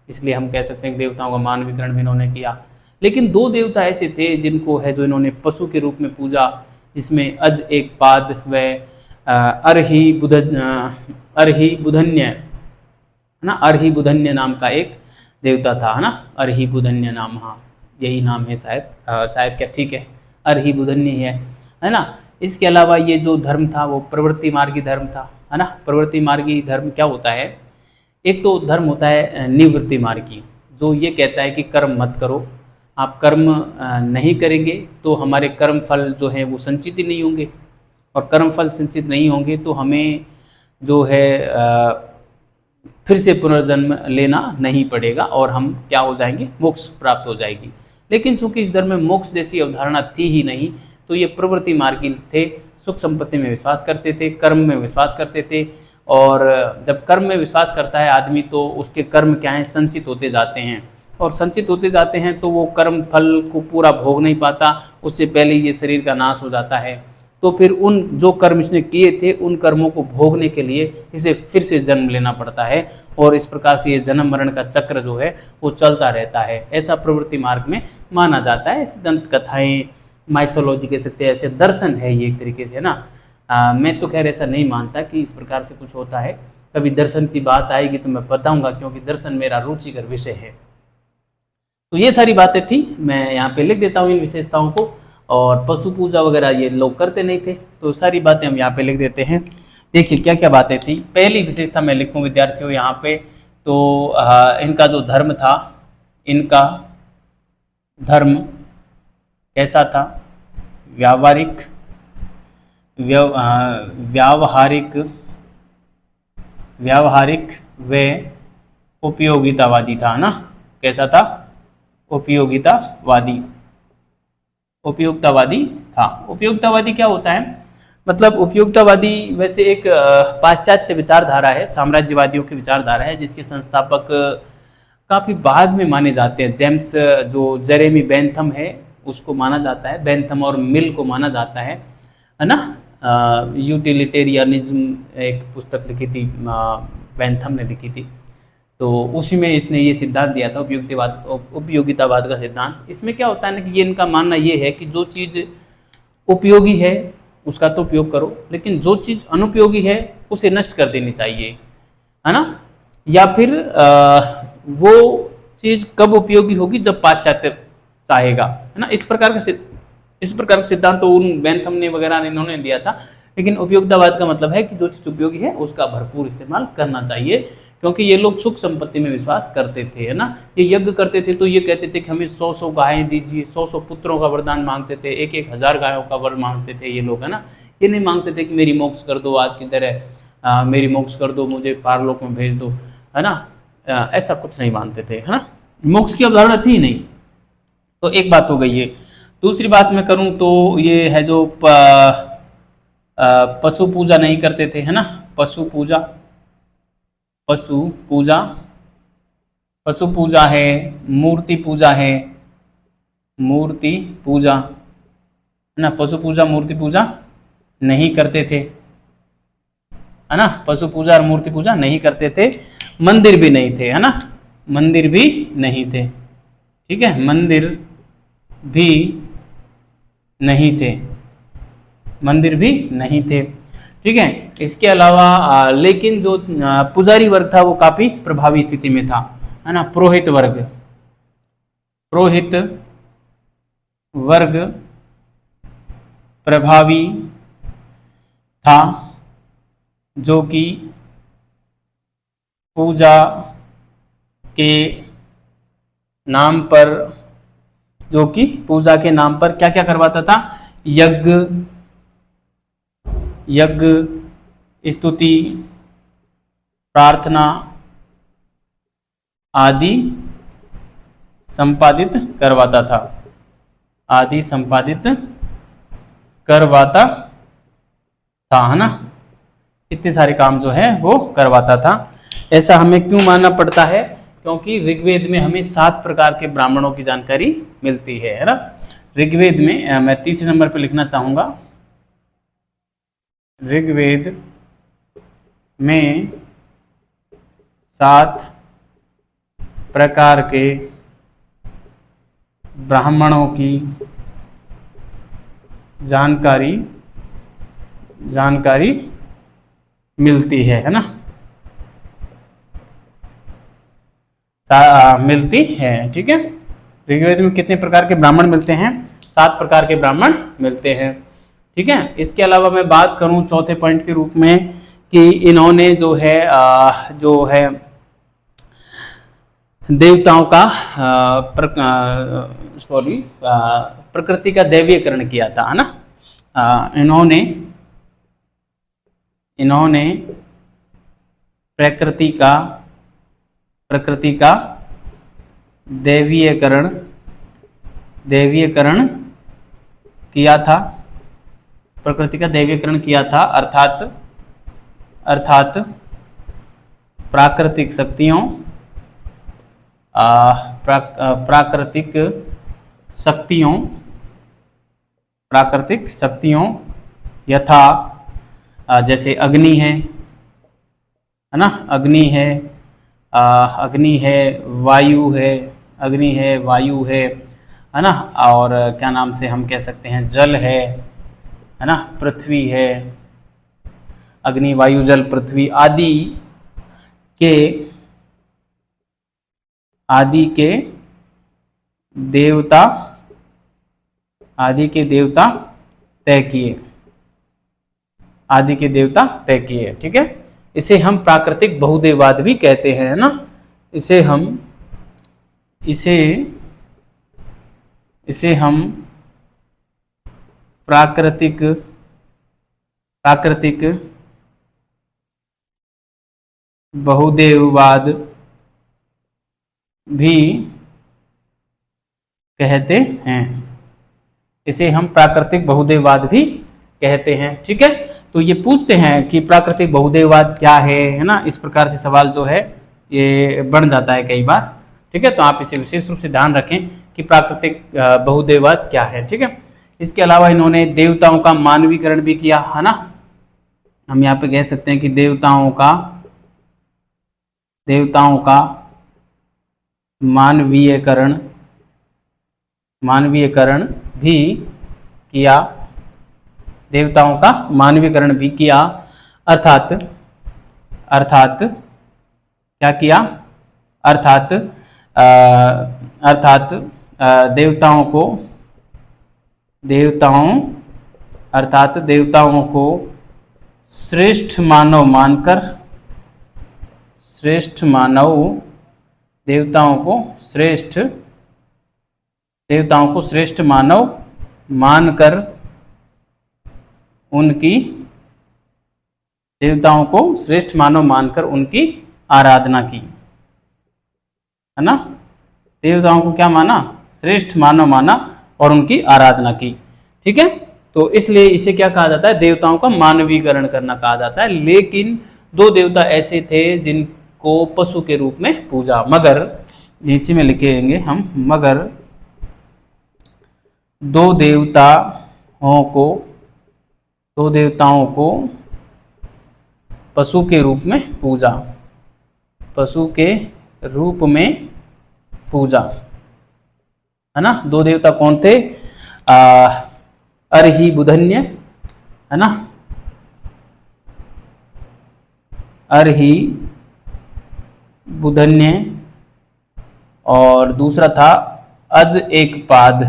[SPEAKER 1] इसलिए हम कह सकते हैं कि देवताओं का मानवीकरण भी इन्होंने किया। लेकिन 2 देवता ऐसे थे जिनको है जो इन्होंने पशु के रूप में पूजा, जिसमें अज एक पाद व अर्हि बुधन्य, है ना, अर्हि बुधन्य नाम का एक देवता था, है ना। अर्हि बुधन्य नाम, हाँ यही नाम है शायद, शायद क्या, ठीक है, अर्हि बुधन्य है ना। इसके अलावा ये जो धर्म था वो प्रवृत्ति मार्गी धर्म था, है ना। प्रवृत्ति मार्गी धर्म क्या होता है, एक तो धर्म होता है निवृत्ति मार्गी, जो ये कहता है कि कर्म मत करो, आप कर्म नहीं करेंगे तो हमारे कर्म फल जो है वो संचित ही नहीं होंगे, और कर्म फल संचित नहीं होंगे तो हमें जो है फिर से पुनर्जन्म लेना नहीं पड़ेगा, और हम क्या हो जाएंगे, मोक्ष प्राप्त हो जाएगी। लेकिन चूंकि इस धर्म में मोक्ष जैसी अवधारणा थी ही नहीं, तो ये प्रवृत्ति मार्गी थे, सुख संपत्ति में विश्वास करते थे, कर्म में विश्वास करते थे, और जब कर्म में विश्वास करता है आदमी तो उसके कर्म क्या हैं, संचित होते जाते हैं, और संचित होते जाते हैं तो वो कर्म फल को पूरा भोग नहीं पाता, उससे पहले ये शरीर का नाश हो जाता है। तो फिर उन जो कर्म इसने किए थे उन कर्मों को भोगने के लिए इसे फिर से जन्म लेना पड़ता है, और इस प्रकार से ये जन्म मरण का चक्र जो है वो चलता रहता है। ऐसा प्रवृत्ति मार्ग में माना जाता है। ऐसी दंत कथाएं, माइथोलॉजी कह सकते हैं, ऐसे दर्शन है ये एक तरीके से, है ना। मैं तो खैर ऐसा नहीं मानता कि इस प्रकार से कुछ होता है। कभी दर्शन की बात आएगी तो मैं बताऊंगा, क्योंकि दर्शन मेरा रुचिकर विषय है। तो ये सारी बातें थी, मैं यहाँ पे लिख देता हूँ इन विशेषताओं को, और पशु पूजा वगैरह ये लोग करते नहीं थे। तो सारी बातें हम यहाँ पे लिख देते हैं। देखिए क्या क्या बातें थी। पहली विशेषता मैं लिखूं विद्यार्थियों यहाँ पे, तो इनका जो धर्म था, इनका धर्म कैसा था? व्यावहारिक व्यावहारिक व्यावहारिक व उपयोगितावादी था ना। कैसा था? उपयोगितावादी, उपयोगितावादी था। उपयोगितावादी क्या होता है? मतलब उपयोगितावादी वैसे एक पाश्चात्य विचारधारा है, साम्राज्यवादियों की विचारधारा है, जिसके संस्थापक काफी बाद में माने जाते हैं। जेम्स जो जेरेमी बेंथम है उसको माना जाता है, बेंथम और मिल को माना जाता है ना। यूटिलिटेरियनिज्म एक पुस्तक लिखी थी, बेंथम ने लिखी थी। तो उसी में इसने ये सिद्धांत दिया था, उपयोगितावाद का सिद्धांत। इसमें क्या होता है ना कि ये इनका मानना ये है कि जो चीज उपयोगी है उसका तो उपयोग करो, लेकिन जो चीज अनुपयोगी है उसे नष्ट कर देनी चाहिए, है ना। या फिर वो चीज कब उपयोगी होगी? जब पाश्चात्य चाहेगा, है ना। इस प्रकार का सिद्धांत तो उन बेंथम ने वगैरह इन्होंने दिया था। लेकिन उपयोगितावाद का मतलब है कि जो चीज उपयोगी है उसका भरपूर इस्तेमाल करना चाहिए, क्योंकि ये लोग सुख संपत्ति में विश्वास करते थे, है ना। ये यज्ञ करते थे तो ये कहते थे कि हमें 100 गायें दीजिए, 100 पुत्रों का वरदान मांगते थे, 1,000 गायों का वर मांगते थे ये लोग, है ना। ये नहीं मांगते थे कि मेरी मोक्ष कर दो आज की तरह, मेरी मोक्ष कर दो, मुझे पारलोक में भेज दो, है ना। ऐसा कुछ नहीं मानते थे, है ना। मोक्ष की अवधारणा थी नहीं। तो एक बात हो गई है। दूसरी बात मैं करूं तो ये है जो पशु पूजा नहीं करते थे, है ना। पशु पूजा, पशु पूजा, पशु पूजा है, मूर्ति पूजा है, मूर्ति पूजा, है ना। पशु पूजा मूर्ति पूजा नहीं करते थे, है ना। पशु पूजा और मूर्ति पूजा नहीं करते थे। मंदिर भी नहीं थे, है ना। मंदिर भी नहीं थे, ठीक है। मंदिर भी नहीं थे, मंदिर भी नहीं थे, ठीक है। इसके अलावा लेकिन जो पुजारी वर्ग था वो काफी प्रभावी स्थिति में था, है ना। पुरोहित वर्ग, पुरोहित वर्ग प्रभावी था, जो कि पूजा के नाम पर, जो कि पूजा के नाम पर क्या क्या करवाता था? यज्ञ, स्तुति, प्रार्थना आदि संपादित करवाता था, आदि संपादित करवाता था, है ना। इतने सारे काम जो है वो करवाता था। ऐसा हमें क्यों मानना पड़ता है? क्योंकि ऋग्वेद में हमें 7 प्रकार के ब्राह्मणों की जानकारी मिलती है ना। ऋग्वेद में मैं तीसरे नंबर पर लिखना चाहूंगा, ऋग्वेद में 7 प्रकार के ब्राह्मणों की जानकारी मिलती है ना। मिलती है, ठीक है। ऋग्वेद में कितने प्रकार के ब्राह्मण मिलते हैं? 7 प्रकार के ब्राह्मण मिलते हैं, ठीक है। इसके अलावा मैं बात करूं चौथे पॉइंट के रूप में कि इन्होंने जो है देवताओं का प्रकृति का दैवीकरण किया था, है ना। इन्होंने प्रकृति का दैवीकरण किया था, प्रकृति का दैवीकरण किया था, अर्थात प्राकृतिक शक्तियों यथा जैसे अग्नि है ना। अग्नि है, वायु है, अग्नि है, वायु है ना। और क्या नाम से हम कह सकते हैं, जल है ना, पृथ्वी है। अग्नि, वायु, जल, पृथ्वी आदि के देवता आदि के देवता तय किए, आदि के देवता तय किए। ठीक है, इसे हम प्राकृतिक बहुदेववाद भी कहते हैं, है ना। इसे हम इसे इसे हम प्राकृतिक प्राकृतिक बहुदेववाद भी कहते हैं, इसे हम प्राकृतिक बहुदेववाद भी कहते हैं। ठीक है, तो ये पूछते हैं कि प्राकृतिक बहुदेववाद क्या है ना। इस प्रकार से सवाल जो है ये बन जाता है कई बार। ठीक है, तो आप इसे विशेष रूप से ध्यान रखें कि प्राकृतिक बहुदेववाद क्या है। ठीक है, इसके अलावा इन्होंने देवताओं का मानवीकरण भी किया, है ना। हम यहाँ पे कह सकते हैं कि देवताओं का मानवीयकरण भी किया, देवताओं का मानवीकरण भी किया। अर्थात क्या किया, अर्थात देवताओं को श्रेष्ठ मानव मानकर, देवताओं को श्रेष्ठ मानव मानकर उनकी आराधना की, है ना। देवताओं को क्या माना, श्रेष्ठ मानव माना और उनकी आराधना की। ठीक है, तो इसलिए इसे क्या कहा जाता है, देवताओं का मानवीकरण करना कहा जाता है। लेकिन दो देवता ऐसे थे जिनको पशु के रूप में पूजा, मगर इसी में लिखेंगे हम, मगर दो देवताओं को पशु के रूप में पूजा, है ना। दो देवता कौन थे, अर्हि बुधन्य, है ना, अर्हि बुधन्य, और दूसरा था अज एक पाद,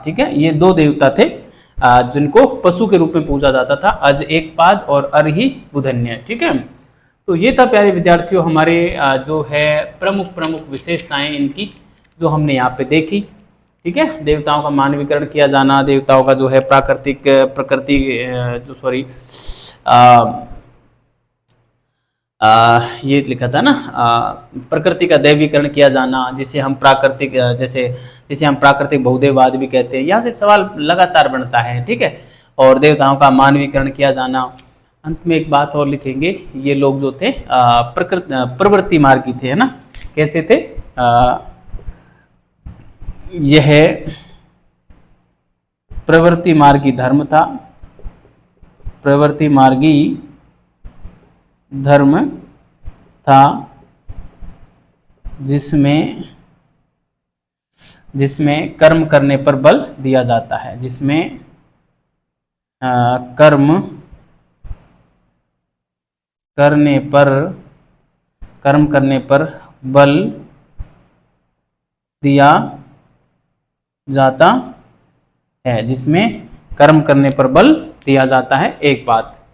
[SPEAKER 1] ठीक है। ये दो देवता थे जिनको पशु के रूप में पूजा जाता था, अज एक पाद और अर्हि बुधन्य। ठीक है, तो ये था प्यारे विद्यार्थियों हमारे जो है प्रमुख विशेषताएं इनकी जो हमने यहाँ पे देखी। ठीक है, देवताओं का मानवीकरण किया जाना, देवताओं का जो है ये लिखा था ना, प्रकृति का दैवीकरण किया जाना, जिसे हम प्राकृतिक बहुदेववाद भी कहते हैं। यहाँ से सवाल लगातार बनता है। ठीक है, और देवताओं का मानवीकरण किया जाना। अंत में एक बात और लिखेंगे, ये लोग जो थे प्रवृत्ति मार्गी थे, है ना। कैसे थे, यह प्रवृत्ति मार्गी धर्म था, प्रवृत्ति मार्गी धर्म था, जिसमें कर्म करने पर बल दिया जाता है, जिसमें कर्म करने पर बल दिया जाता है, जिसमें कर्म करने पर बल दिया जाता है, एक बात।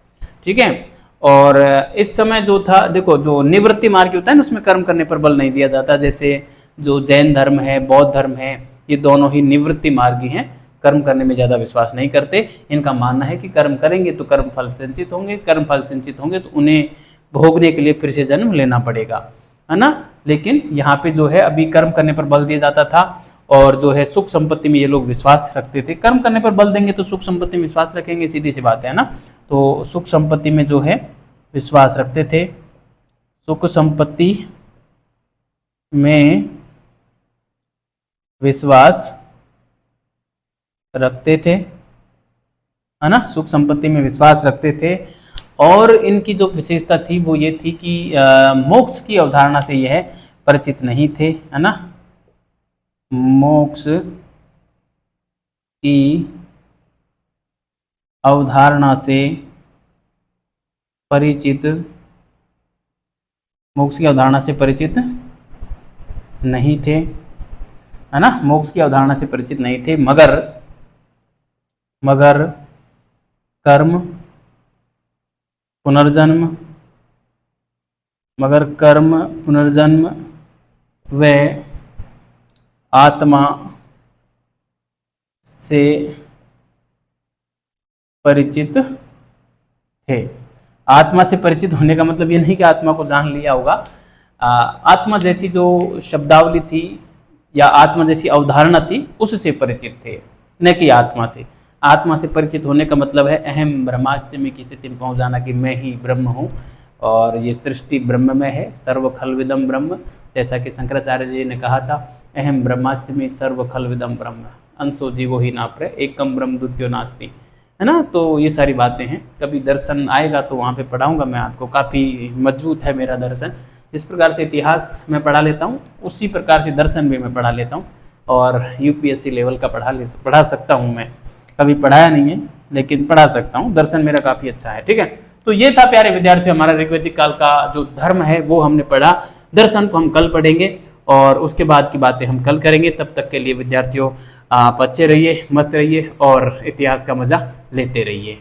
[SPEAKER 1] ठीक है, और इस समय जो था, देखो जो निवृत्ति मार्ग होता है ना, उसमें कर्म करने पर बल नहीं दिया जाता। जैसे जो जैन धर्म है, बौद्ध धर्म है, ये दोनों ही निवृत्ति मार्गी हैं, कर्म करने में ज्यादा विश्वास नहीं करते। इनका मानना है कि कर्म करेंगे तो कर्म फल संचित होंगे, कर्म फल संचित होंगे तो उन्हें भोगने के लिए फिर से जन्म लेना पड़ेगा, है ना। लेकिन यहाँ पे जो है अभी कर्म करने पर बल दिया जाता था, और जो है सुख संपत्ति में ये लोग विश्वास रखते थे। कर्म करने पर बल देंगे तो सुख संपत्ति में विश्वास रखेंगे, सीधी सी बात है ना। तो सुख संपत्ति में जो है विश्वास रखते थे, सुख संपत्ति में विश्वास रखते थे, है ना, सुख संपत्ति में विश्वास रखते थे। और इनकी जो विशेषता थी वो ये थी कि मोक्ष की अवधारणा से यह परिचित नहीं थे, है ना। मोक्ष की अवधारणा से परिचित नहीं थे। है ना, मोक्ष की अवधारणा से परिचित नहीं थे, मगर कर्म पुनर्जन्म, व आत्मा से परिचित थे। आत्मा से परिचित होने का मतलब ये नहीं कि आत्मा को जान लिया होगा। आत्मा जैसी जो शब्दावली थी या आत्मा जैसी अवधारणा थी उससे परिचित थे, न कि आत्मा से। आत्मा से परिचित होने का मतलब है अहम ब्रह्मास्मि की स्थिति में पहुंच जाना कि मैं ही ब्रह्म हूँ और ये सृष्टि ब्रह्म में है, सर्व खलविदम ब्रह्म, जैसा कि शंकराचार्य जी ने कहा था, अहम ब्रह्मास्मि सर्व खलविदम ब्रह्म अंशो जीवो ही नाप्र एकम ब्रह्म द्वितीयो नास्ति, है ना। तो ये सारी बातें हैं, कभी दर्शन आएगा तो वहाँ पे पढ़ाऊंगा मैं आपको, काफ़ी मजबूत है मेरा दर्शन। जिस प्रकार से इतिहास में पढ़ा लेता हूँ उसी प्रकार से दर्शन भी मैं पढ़ा लेता हूँ, और यूपीएससी लेवल का पढ़ा सकता हूँ मैं। कभी पढ़ाया नहीं है लेकिन पढ़ा सकता हूँ, दर्शन मेरा काफ़ी अच्छा है, ठीक है। तो ये था प्यारे विद्यार्थियों हमारा ऋग्वैदिक काल का जो धर्म है वो हमने पढ़ा। दर्शन को हम कल पढ़ेंगे और उसके बाद की बातें हम कल करेंगे। तब तक के लिए विद्यार्थियों आप अच्छे रहिए, मस्त रहिए और इतिहास का मजा लेते रहिए।